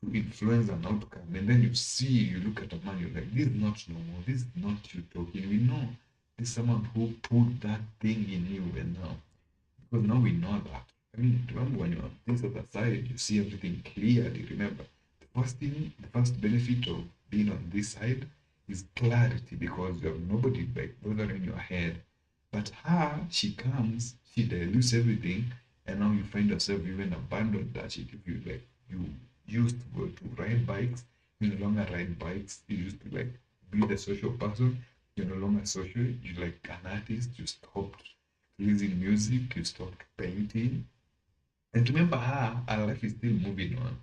to influence an outcome. And then you see, you look at a man, you're like, this is not normal. This is not you talking. We know this is someone who put that thing in you, and now, because now we know that. I mean, remember when you're on this other side, you see everything clearly. Remember, the first thing, the first benefit of being on this side is clarity, because you have nobody like bothering your head. But her, she comes, she dilutes everything, and now you find yourself even abandoned that shit. If you like, you used to go to ride bikes, you no longer ride bikes. You used to like be the social person. You're no longer social. You're like an artist. You stopped releasing music. You stopped painting. And remember, her life is still moving on,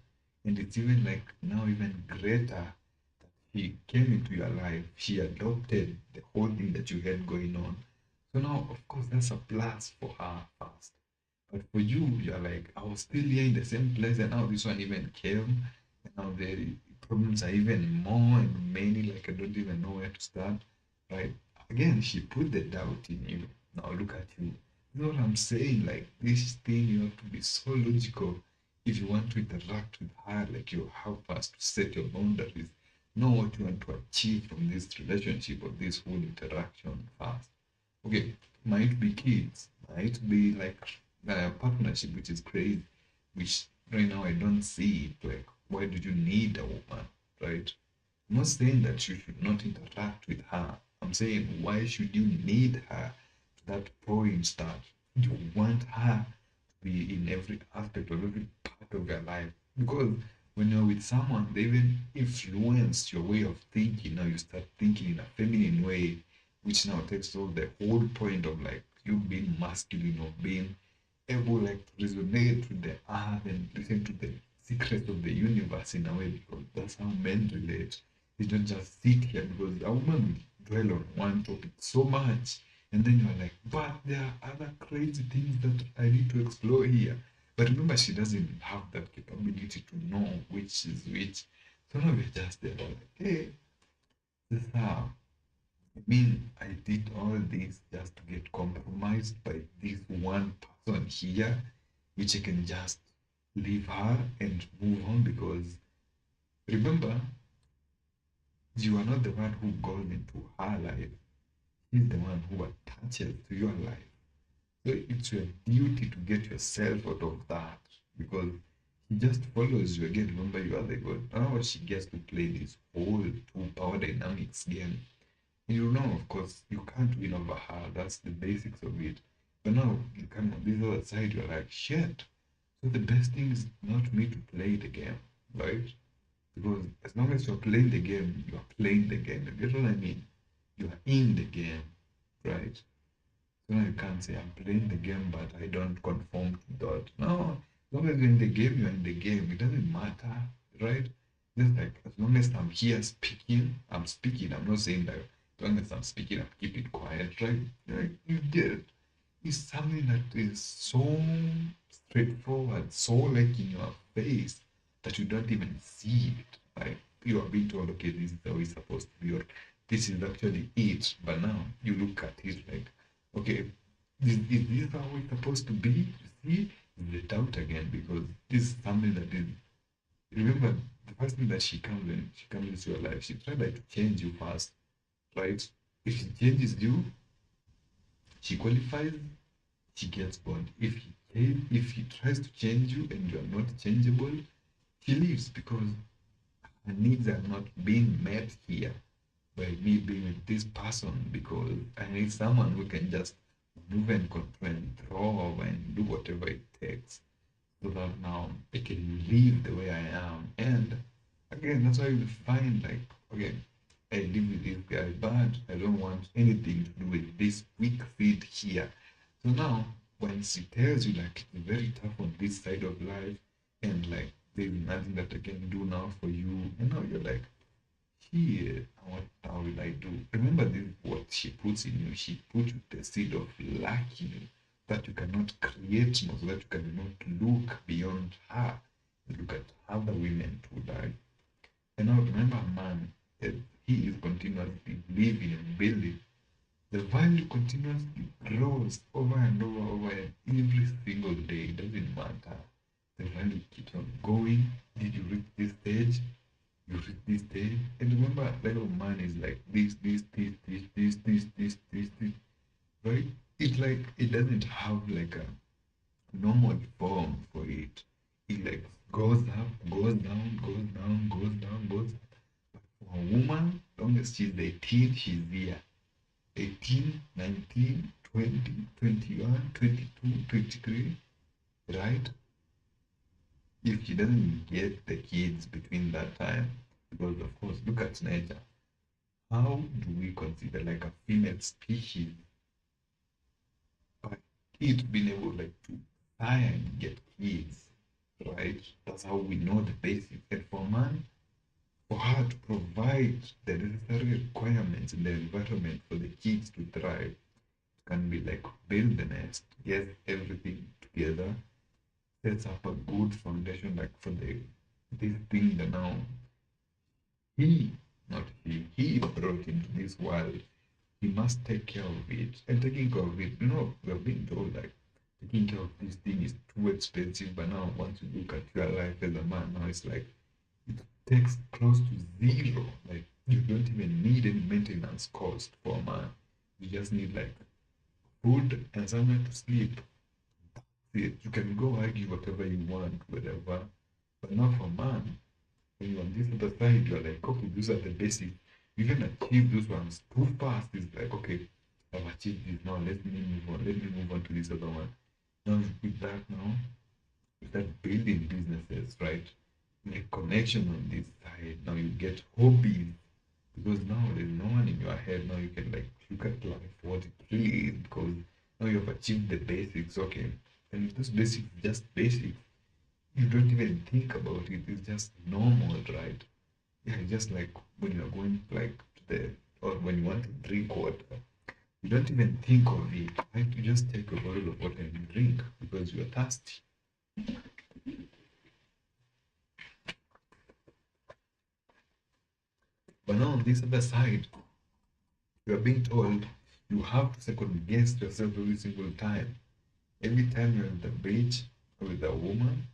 and it's even like now even greater. She came into your life. She adopted the whole thing that you had going on. So now, of course, that's a plus for her first. But for you, you're like, I was still here in the same place, and now this one even came, and now the problems are even more and many. Like I don't even know where to start. Right? Again, she put the doubt in you. Now look at you. You know what I'm saying? Like this thing, you have to be so logical if you want to interact with her. Like you have first to set your boundaries, know what you want to achieve from this relationship or this whole interaction first. Okay, might be kids, might be like a partnership, which is crazy, which right now I don't see it. Like, why do you need a woman, right? I'm not saying that you should not interact with her. I'm saying, why should you need her to that point that you want her to be in every aspect of every part of your life? Because when you're with someone, they even influence your way of thinking. Now you start thinking in a feminine way, which now takes all the whole point of like you being masculine or being able like to resonate with the earth and listen to the secrets of the universe in a way, because that's how men relate. They don't just sit here, because a woman will dwell on one topic so much, and then you're like, but there are other crazy things that I need to explore here. But remember, she doesn't have that capability to know which is which. So now we're just there like, hey, this is how. I mean, I did all this just to get compromised by this one person here, which I can just leave her and move on, because remember, you are not the one who goes into her life. He's the one who attaches to your life. So it's your duty to get yourself out of that, because he just follows you again. Remember, you are the god. Now she gets to play this whole two power dynamics game. You know, of course, you can't win over her. That's the basics of it. But now you come on this other side, you're like, shit. So the best thing is not me to play the game, right? Because as long as you're playing the game, you're playing the game. You get what I mean? You are in the game, right? So now you can't say I'm playing the game, but I don't conform to that. No, as long as you're in the game, you're in the game. It doesn't matter, right? Just like as long as I'm here speaking, I'm speaking. I'm not saying that as long as I'm speaking, I'm keeping quiet, right? Like you get it's something that is so straightforward, so like in your face that you don't even see it. Like you are being told, okay, this is how it's supposed to be, or this is actually it. But now you look at it like, okay, is this how it's supposed to be? You see, the doubt again, because this is something that is, remember, the first thing that she comes into your life, she tries like to change you first, right? If she changes you, she qualifies, she gets bored. If he tries to change you and you are not changeable, she leaves because her needs are not being met here by me being with this person, because I need someone who can just move and control and throw and do whatever it takes so that now I can live the way I am. And again, that's why you find like, okay, I live with this guy, but I don't want anything to do with this weak feet here. So now, when she tells you like it's very tough on this side of life, and like there's nothing that I can do now for you, and now you're like, here, what how will I do? Remember this what she puts in you. She puts the seed of luck in you that you cannot create more, so that you cannot look beyond her. Look at other women to life. And now remember a man, if he is continuously living and building, the value continuously grows over and over and every single day. It doesn't matter. The value keeps on going. Did you reach this stage? You reach this stage. And remember, little man is like this, right? It's like it doesn't have like a normal form for it. It like goes up, goes down, goes down, goes down, goes up. For a woman, long as she's 18, she's there. 18, 19, 20, 21, 22, 23, right? If she doesn't get the kids between that time, because of course, look at nature. How do we consider like a female species by it being able like to try and get kids, right? That's how we know the basics. And for man, for her to provide the necessary requirements in the environment for the kids to thrive, can be like build the nest, get everything together, sets up a good foundation like for the this thing that now he, not he brought into this world. He must take care of it. And taking care of it, we have been told like taking care of this thing is too expensive, but now once you look at your life as a man, now it's like it takes close to zero. Like you don't even need any maintenance cost for a man. You just need like food and somewhere to sleep. See, you can go argue whatever you want, whatever, but not for man. When you're on this other side, you're like, okay, these are the basics. You can achieve those ones too fast. It's like, okay, I've achieved this now. Let me move on. Let me move on to this other one. Now with that now, you start building businesses, right? Make connection on this side. Now you get hobbies because now there's no one in your head. Now you can like look at life for what it really is because now you have achieved the basics. Okay, and those basics just basics. You don't even think about it. It's just normal, right? Yeah, just like when you're going like to the or when you want to drink water, you don't even think of it, right? You just take a bottle of water and you drink because you're thirsty. But now on this other side, you are being told you have to second guess yourself every single time. Every time you're on the beach with a woman,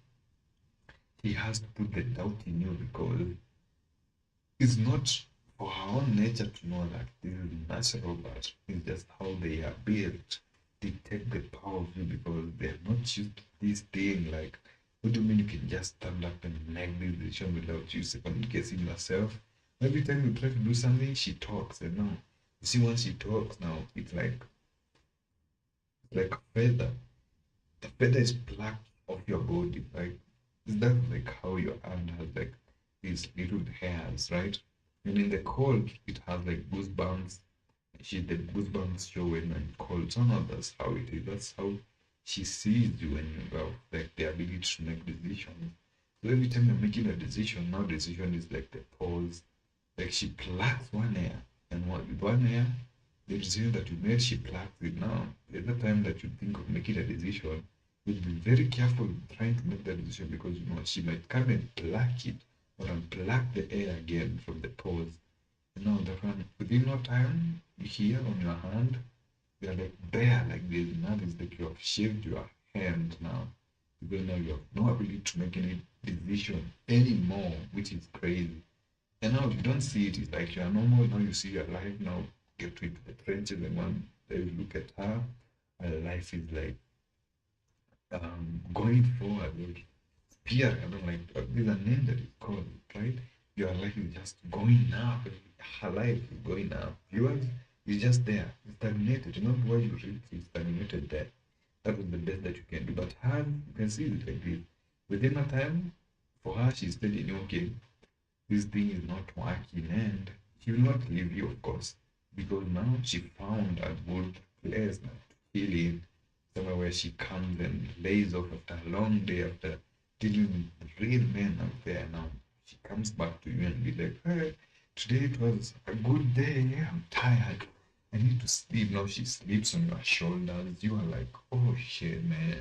he has to put the doubt in you because it's not for our own nature to know that this is natural, but it's just how they are built. They take the power of you because they are not used to this thing. Like, what do you mean you can just stand up and make this decision without you second guessing yourself? Every time you try to do something, she talks, and now you see once she talks, now it's like a feather. The feather is plucked off your body. Like, is that like how your hand has like these little hairs, right? And in the cold, it has like goosebumps. The goosebumps show when I'm cold. So now that's how it is. That's how she sees you when you have like the ability to make decisions. So every time you're making a decision, now decision is like the pause. Like she plucks one hair, and with one hair, the decision that you made, she plucks it now. The other time that you think of making a decision, you'll be very careful trying to make that decision because you know she might come and pluck it or unplug the air again from the pores. You know that one within no time here on your hand, they're like bare like this. Now it's like you have shaved your hand now because now you have no ability to make any decision anymore, which is crazy. And now you don't see it. It's like you're normal. Now you see your life now get into the trenches, and when they look at her life is like going forward. Like spear, I don't like there's a name that is called, right? Your life is just going up. Her life is going up. Yours is just there. It's stagnated. Remember why you reached it's stagnated there. That was the best that you can do. But her, you can see it like this. Within a time, for her, she's telling you, okay, this thing is not working, and she will not leave you, of course, because now she found a good place now to chill in, somewhere where she comes and lays off after a long day, after dealing with real men out there. Now she comes back to you and be like, hey, today it was a good day, I'm tired, I need to sleep. Now she sleeps on your shoulders. You are like, oh shit, man,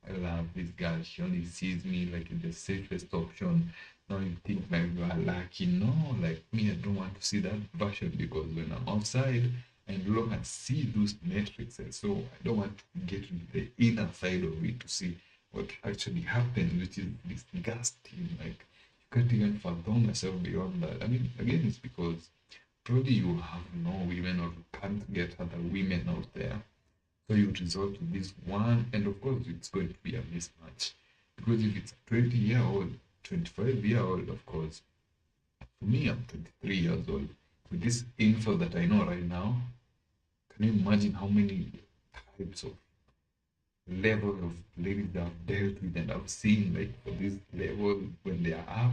I love this girl. She only sees me like the safest option. Now you think like you are lucky. No, like me, I don't want to see that version, because when I'm outside, I no longer see those metrics. And so I don't want to get into the inner side of it to see what actually happens, which is disgusting. Like you can't even fathom yourself beyond that. I mean, again, it's because probably you have no women, or you can't get other women out there, so you resort to this one, and of course, it's going to be a mismatch. Because if it's a 20-year-old, 25-year-old, of course, for me, I'm 23 years old. With this info that I know right now, can you imagine how many types of level of ladies that I've dealt with and I've seen, like, for this level when they are up?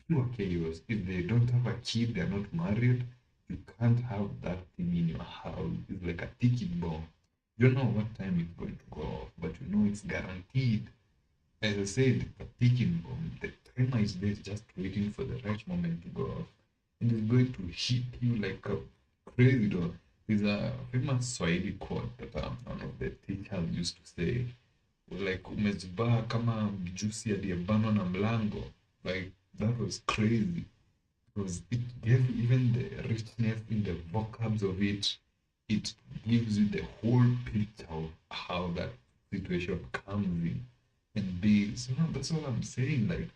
Pure chaos. If they don't have a kid, they're not married, you can't have that thing in your house. It's like a ticking bomb. You don't know what time it's going to go off, but you know it's guaranteed. As I said, it's a ticking bomb. The timer is there just waiting for the right moment to go off. And it's going to hit you like a crazy door. There's a famous Swahili quote that one of the teachers used to say, like umezubaa kama mjusi aliyebanwa na mlango. Like that was crazy, because it gave even the richness in the vocabs of it. It gives you the whole picture of how that situation comes in and be. So no, that's all I'm saying. Like,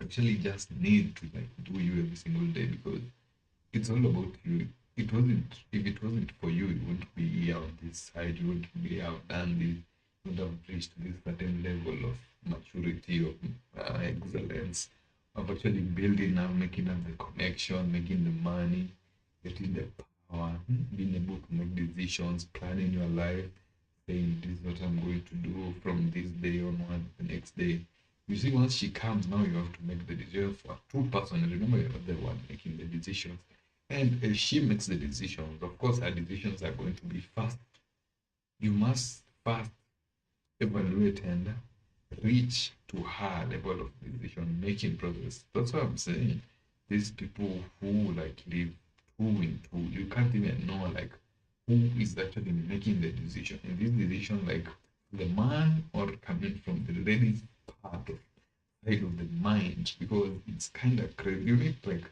actually, just need to like do you every single day, because it's all about you. It wasn't If it wasn't for you, you wouldn't be here on this side. You wouldn't be have done this. You would have reached this certain level of maturity, of excellence, of actually building up, making up the connection, making the money, getting the power, being able to make decisions, planning your life, saying this is what I'm going to do from this day onward, the next day. You see, once she comes, now you have to make the decision for two-person. Remember, you're not the one making the decisions. And if she makes the decisions, of course, her decisions are going to be fast. You must first evaluate and reach to her level of decision making process. That's what I'm saying. These people who like live two in two, you can't even know like who is actually making the decision. And this decision, like the man or coming from the lady's part of side of the mind, because it's kind of crazy. You need like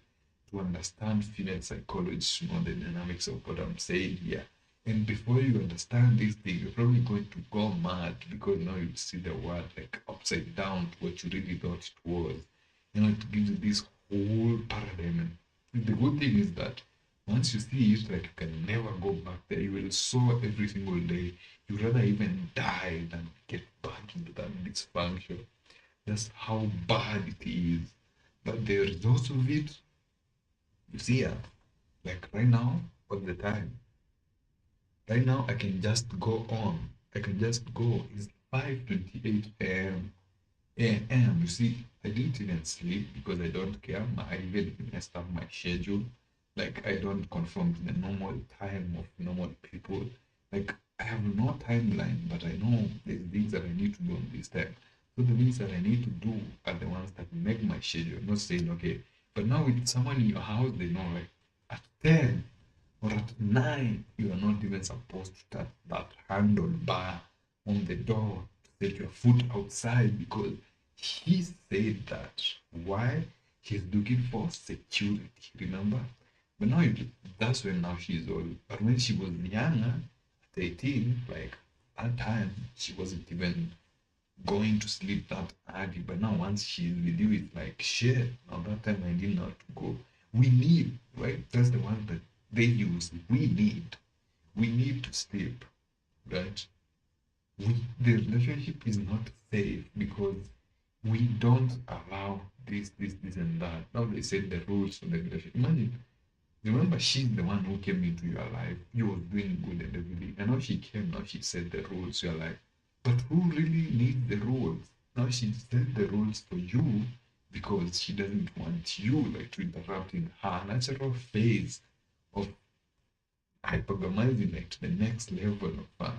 to understand female psychology to know the dynamics of what I'm saying here. And before you understand this thing, you're probably going to go mad, because now you see the world like upside down to what you really thought it was. It gives you this whole paradigm. And the good thing is that once you see it, like you can never go back there. You will soar every single day. You'd rather even die than get back into that dysfunction. That's how bad it is. But the results of it, you see, like right now, all the time. Right now, I can just go on. I can just go. It's 5:28 a.m. a.m. You see, I didn't even sleep because I don't care. I even messed up my schedule. Like I don't conform to the normal time of normal people. Like I have no timeline, but I know there's things that I need to do on this time. So the things that I need to do are the ones that make my schedule. Not saying okay, but now with someone in your house, they know like at 10 or at 9, you are not even supposed to touch that handle bar on the door to set your foot outside, because he said that. Why? He's looking for security, remember? But now that's when now she's old. But when she was younger, at 18, like that time, she wasn't even going to sleep that early. But now once she's with you, it's like shit. Now that time I didn't know how to go. We need, right? That's the one that they use. We need to sleep, right? The relationship is not safe because we don't allow this, and that. Now they set the rules for the relationship. Imagine, remember, she's the one who came into your life. You was doing good and everything. And now she came, now she set the rules to your life. But who really needs the rules? Now she set the rules for you because she doesn't want you like to interrupt in her natural phase of hypergamizing like to the next level of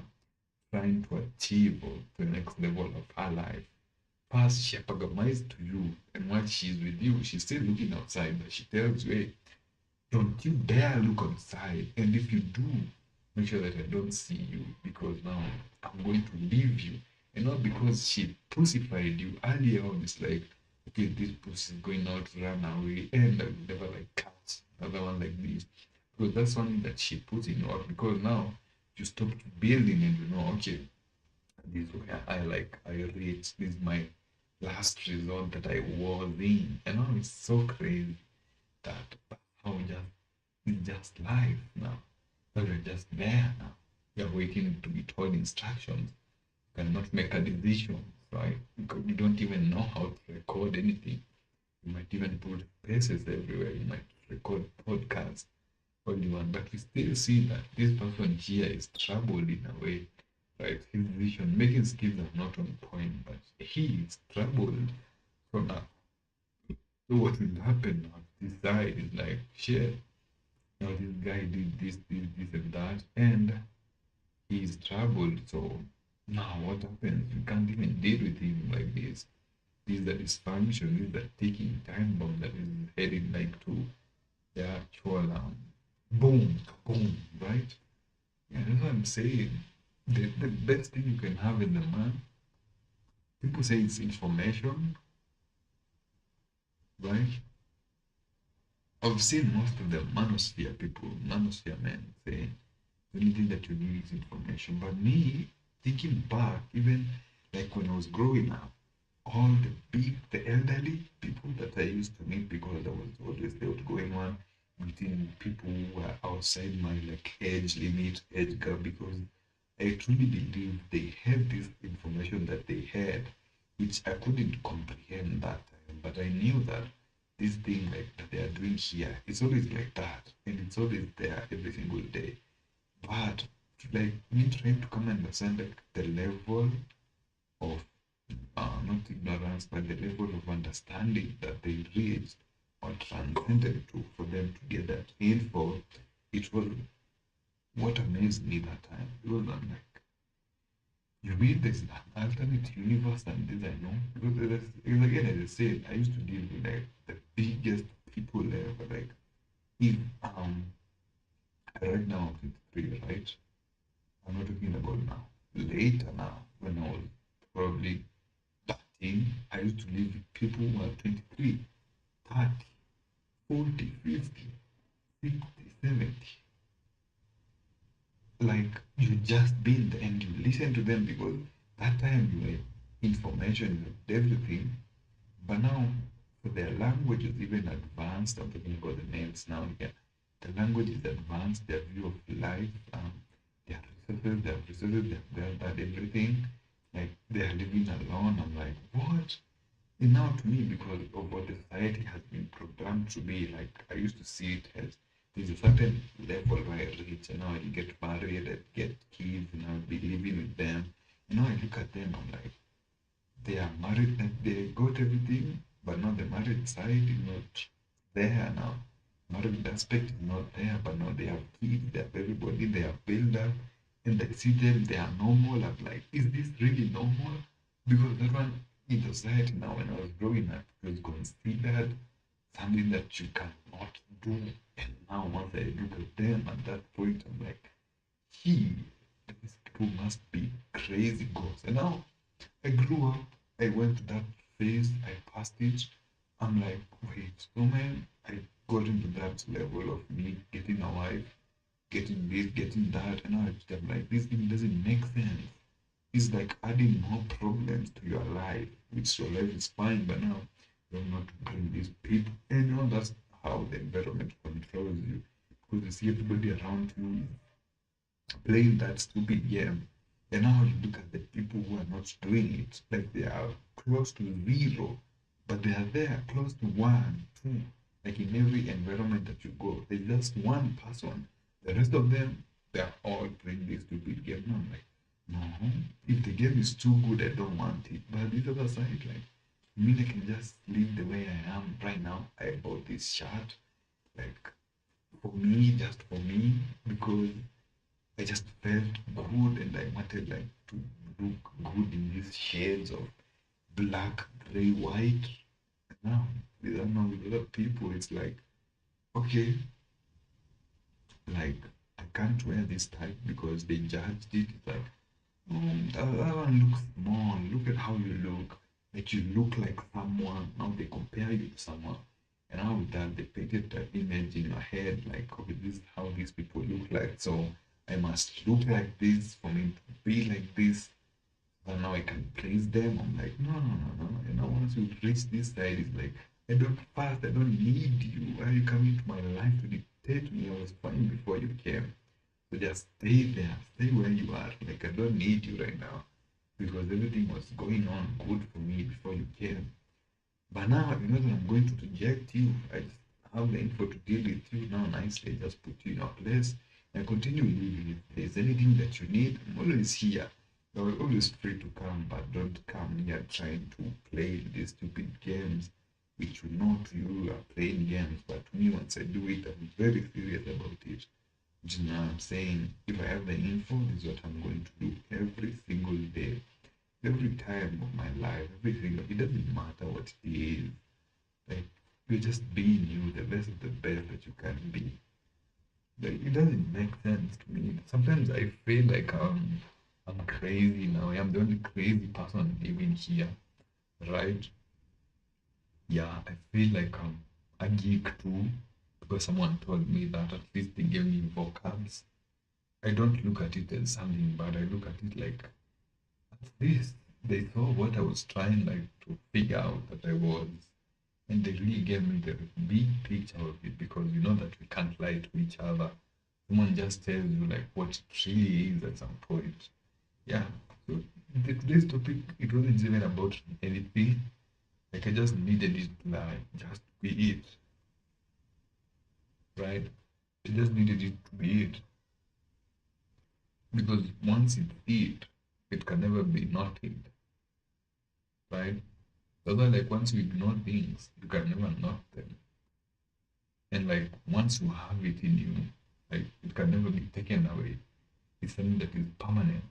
trying to achieve or the next level of her life. First, she hypergamized to you, and while she's with you, she's still looking outside, but she tells you, hey, don't you dare look outside. And if you do, make sure that I don't see you because now I'm going to leave you. And not because she pussified you earlier on. It's like, okay, this pussy is going out to run away and I will never like catch another one like this. Because that's something that she put in your because now you stopped building and you know, okay, this is where I reached. This is my last resort that I was in. And now it's so crazy that how just it's just life now. So you're just there now. You're waiting to be told instructions. You cannot make a decision, right? Because you don't even know how to record anything. You might even put paces everywhere. You might record podcasts, all you want. But we still see that this person here is troubled in a way, right? His decision making skills are not on point, but he is troubled. So now, so what will happen now? This side is like, shit, now this guy did this, and that, and he's troubled. So now what happens? You can't even deal with him like this. This is the dysfunction, this is the ticking time bomb that is heading like to the actual boom, boom, right? Yeah, that's what I'm saying. The best thing you can have in the man, people say it's information, right? I've seen most of the manosphere people, manosphere men say the only thing that you need is information. But me, thinking back, even like when I was growing up, all the elderly people that I used to meet because there was always the outgoing one, meeting people who were outside my like age limit, age gap, because I truly believe they had this information that they had, which I couldn't comprehend that time. But I knew that this thing like that they are doing here, it's always like that, and it's always there every single day. But like me trying to come and understand like the level of not ignorance, but the level of understanding that they reached or transcended to for them to get that info, it was what amazed me that time. It was like, you mean there's an alternate universe and this I know? Because again, as I said, I used to deal with like the biggest people ever. Like, if right now I'm 23, right? I'm not talking about now. Later now, when I was probably 13, I used to live with people who are 23, 30, 40, 50, 60, 70. Like you just build and you listen to them because that time you were information is everything. But now for their language is even advanced. I'm talking about the names now here. The language is advanced, their view of life, their resources, they've gathered everything. Like they are living alone. I'm like, what? And now to me, because of what the society has been programmed to be, like I used to see it as there's a certain level where I reach, and now I get married, I get kids, and I'll be living with them. You know, I look at them, I'm like, they are married, like they got everything, but now the married side is not there now. Married aspect is not there, but now they have kids, they have everybody, they have built up, and I see them, they are normal. I'm like, is this really normal? Because that one in society now, when I was growing up, it was considered something that you cannot do. And now, once I look at them at that point, I'm like, he, these people must be crazy ghosts. And now I grew up, I went to that phase, I passed it. I'm like, wait, so man, I got into that level of me getting a wife, getting this, getting that, and now I'm like, this thing doesn't make sense. is like adding more problems to your life, which your life is fine, but now you're not bring these people. And that's how the environment controls you. Because you see everybody around you playing that stupid game. And now you look at the people who are not doing it, like they are close to zero, but they are there close to one, two. Like in every environment that you go, there's just one person. The rest of them, they're all playing this stupid game. And I'm like, no, if the game is too good, I don't want it. But this other side, like, I mean, I can just live the way I am right now. I bought this shirt, like, for me, just for me, because I just felt good and I wanted like to look good in these shades of black, gray, white. Now, with other people, it's like, okay, like I can't wear this type because they judged it. It's like, that one looks small. Look at how you look. Like you look like someone. Now they compare you to someone. And now with that, they painted that image in your head, like, okay, this is how these people look like. So I must look like this for me to be like this. And now I can please them. I'm like, no, no, no, no. And now once you reach this side, it's like, I don't fast. I don't need you. Why are you coming to my life to dictate me? I was fine before you came. So just stay there, stay where you are. Like I don't need you right now because everything was going on good for me before you came. But now you know that I'm going to reject you. I just have the info to deal with you now nicely. Just put you in your place and continue living. If there's anything that you need, I'm always here. You're always free to come, but don't come here trying to play these stupid games, which you know to you are playing games. But to me, once I do it, I'm very serious about it. You know, I'm saying if I have the info, this is what I'm going to do every single day, every time of my life, every single. It doesn't matter what it is. Like you're just being you, the best of the best that you can be. Like it doesn't make sense to me. Sometimes I feel like I'm crazy now. I'm the only crazy person living here, right? Yeah, I feel like I'm a geek too because someone told me that at least they gave me vocabs. I don't look at it as something bad. I look at it like at least they saw what I was trying like to figure out that I was, and they really gave me the big picture of it because you know that we can't lie to each other. Someone just tells you like what it really is at some point. Yeah. So today's topic it wasn't even about anything. Like I just needed it to like just be it, right? I just needed it to be it because once it's it, it can never be not it, right? Although, like, once you ignore things, you can never not them. And, like, once you have it in you, like, it can never be taken away. It's something that is permanent.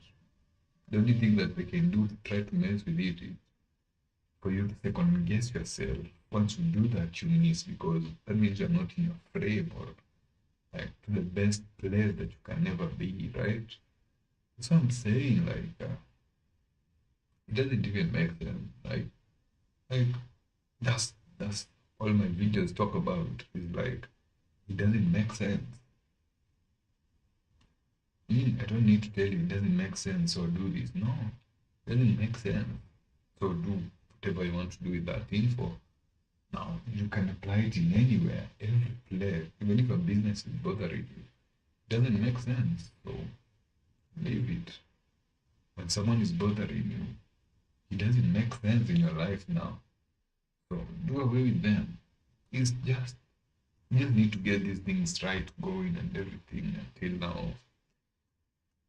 The only thing that they can do to try to mess with it is for you to second guess yourself. Once you do that, you miss because that means you're not in your frame or, like, to the best place that you can never be, right? That's what I'm saying. Like, it doesn't even make sense. Like, that's all my videos talk about is like it doesn't make sense. I don't need to tell you it doesn't make sense or do this. No, it doesn't make sense. So do whatever you want to do with that info. Now you can apply it in anywhere, every place, even if a business is bothering you. It doesn't make sense. So leave it. When someone is bothering you, it doesn't make sense in your life now. So do away with them. It's just you just need to get these things right going and everything until now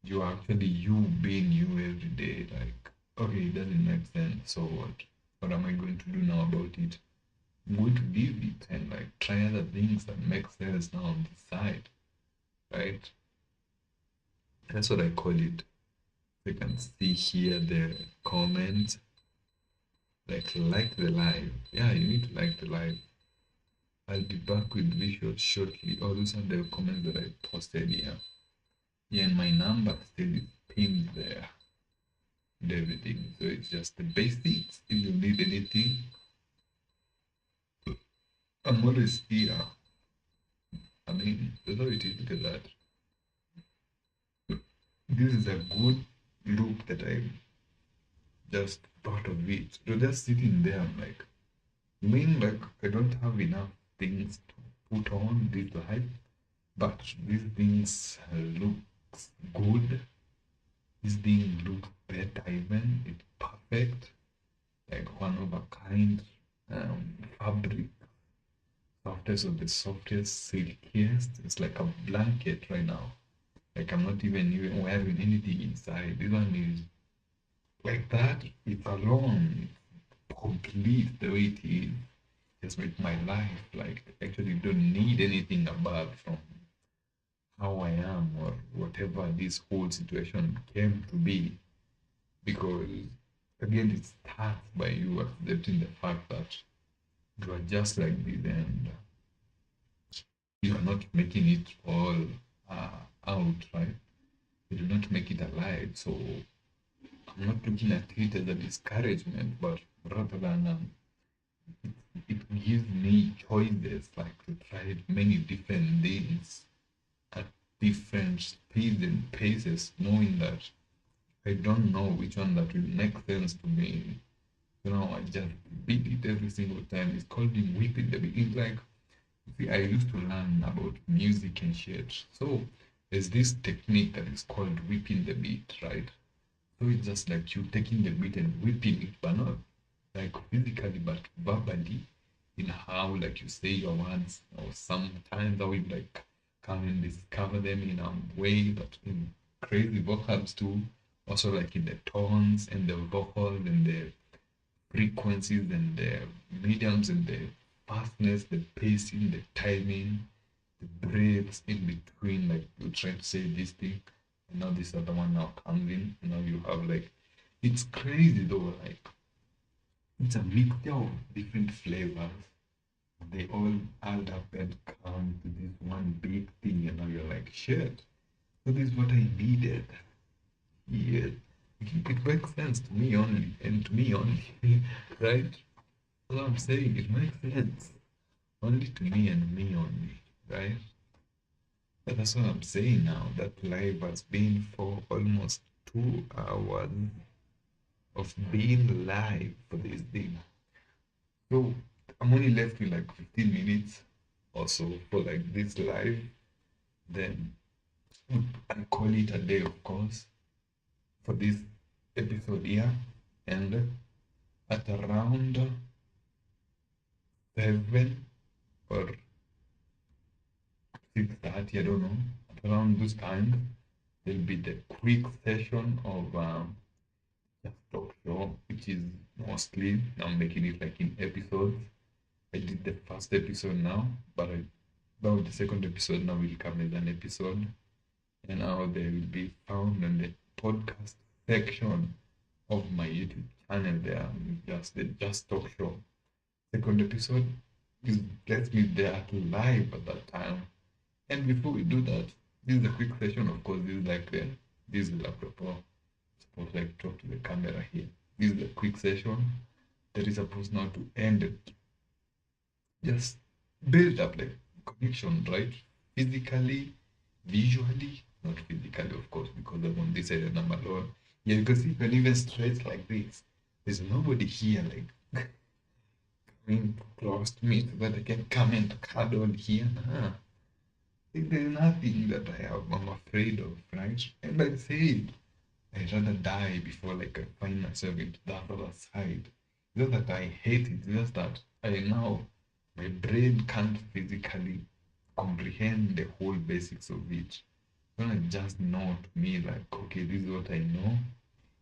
you are actually you being you every day. Like, okay, it doesn't make sense. So what? What am I going to do now about it? I'm going to leave it and like try other things that make sense now on the side, right? That's what I call it. You can see here the comments. Like the live. Yeah, you need to like the live. I'll be back with visuals shortly. Oh, those are the comments that I posted here. Yeah, and my number still is pinned there and everything. So it's just the basics. If you need anything, I'm always here. I mean, that's how it is. Look at that. This is a good loop that I just thought of it. So just sitting there, I'm like, you mean like I don't have enough things to put on this life, but these things looks good. This thing looks better even. It's perfect, like one of a kind fabric, softest of the softest, silkiest. It's like a blanket right now. Like I'm not even wearing anything inside. This one is like that. It's alone, complete the way it is. Just make my life like actually don't need anything above from how I am or whatever this whole situation came to be. Because again, it starts by you accepting the fact that you are just like this and you are not making it all out, right? You do not make it alive. So I'm not looking at it as a discouragement, but rather than it gives me choices, like to try many different things at different speeds and paces, knowing that I don't know which one that will make sense to me. I just beat it every single time. It's called being whipping the beat. It's like, see, I used to learn about music and shit. So there's this technique that is called whipping the beat, right? So it's just like you taking the beat and whipping it, but not like physically, but verbally, in how like you say your words, or sometimes I will like come and discover them in a way that in crazy vocals too. Also like in the tones and the vocals and the frequencies and the mediums and the fastness, the pacing, the timing, the breaks in between, like you try to say this thing, and now this other one now comes in, and now you have like, it's crazy though, like it's a mixture of different flavors. They all add up and come to this one big thing, and now you're like, shit, so this is what I needed. Yeah, it makes sense to me only, and to me only, right? That's what I'm saying. It makes sense only to me and me only, right? But that's what I'm saying now. That live has been for almost 2 hours of being live for this thing. So I'm only left with like 15 minutes or so for like this live. Then I call it a day, of course, for this episode here. And at around 7 or 6:30, I don't know, at around this time, there'll be the quick session of just talk show, which is mostly I'm making it like in episodes. I did the first episode now, but now the second episode now will come as an episode, and now they will be found in the podcast section of my YouTube channel. There, just the Just Talk Show. Second episode is gets me there live at that time. And before we do that, this is a quick session. Of course, this is like this is apropos. Supposed like talk to the camera here. This is a quick session that is supposed now to end it. Just build up like connection, right? Physically, visually, not physically, of course, because I'm on this side and I'm alone. Yeah, because you can even stretch like this. There's nobody here like coming close to me so that I can come and cuddle here. Nah. There's nothing that I'm afraid of, right? And I said, I'd rather die before like I find myself into that other side. It's not that I hate it, it's just that I now my brain can't physically comprehend the whole basics of it. When I just know to me like, okay, this is what I know.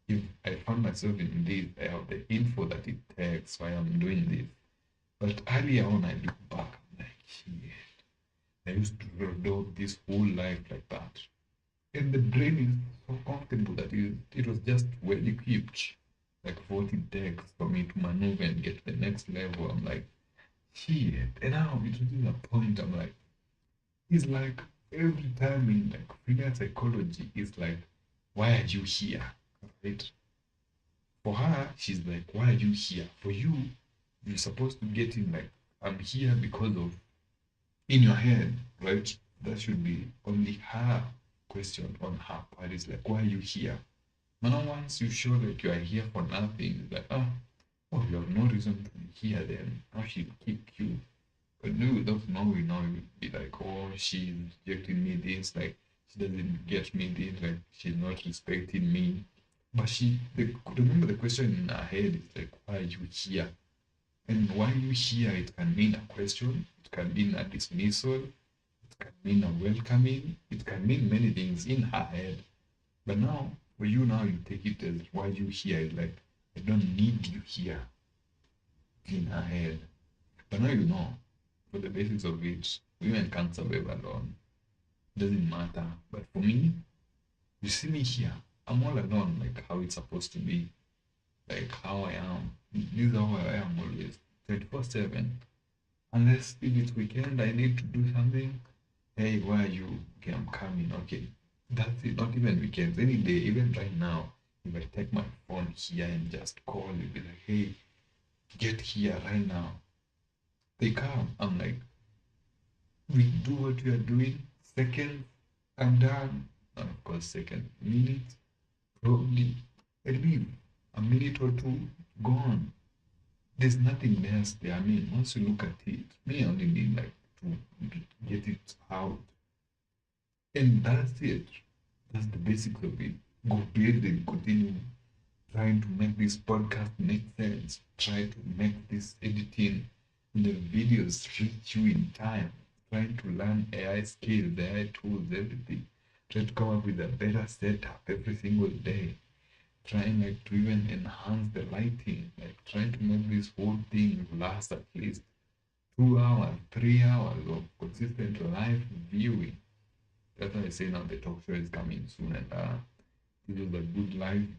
If I found myself in this, I have the info that it takes, so I am doing this. But earlier on, I look back, I'm like, shit, I used to do this whole life like that. And the brain is so comfortable that it was just well equipped, like what it takes for me to maneuver and get to the next level. I'm like, shit. And now it reaches a point I'm like, it's like every time in like female psychology, it's like, why are you here? Right? For her, she's like, why are you here? For you, you're supposed to get in like, I'm here because of in your head, right? That should be only her question on her part. It's like, why are you here? But now once you show that you are here for nothing, it's like, oh, you have no reason to be here then. Now she'll kick you. But no, without knowing, now you'll be like, oh, she's rejecting me this, like, she doesn't get me this, like, she's not respecting me. But remember the question in her head is like, why are you here? And why you here, it can mean a question, it can mean a dismissal, it can mean a welcoming, it can mean many things in her head. But now, for you now, you take it as why you here. It's like, I don't need you here in her head. But now you know, for the basics of it, women can't survive alone. Doesn't matter. But for me, you see me here, I'm all alone, like how it's supposed to be, like how I am. This is how I am always, 24/7. Unless if it's weekend, I need to do something. Hey, where are you? Okay, I'm coming. Okay, that's it. Not even weekends, any day, even right now. If I take my phone here and just call, you'll be like, hey, get here right now. They come. I'm like, we do what we are doing. Second, I'm done. And of course, second minute, probably I leave. A minute or two, gone. There's nothing else there. I mean, once you look at it, me I only need like to get it out. And that's it. That's the basics of it. Go build and continue trying to make this podcast make sense. Try to make this editing in the videos reach you in time. Trying to learn AI skills, AI tools, everything. Try to come up with a better setup every single day. Trying like to even enhance the lighting, like trying to make this whole thing last at least 2 hours, 3 hours of consistent live viewing. That's why I say now the talk show is coming soon, and this is a good live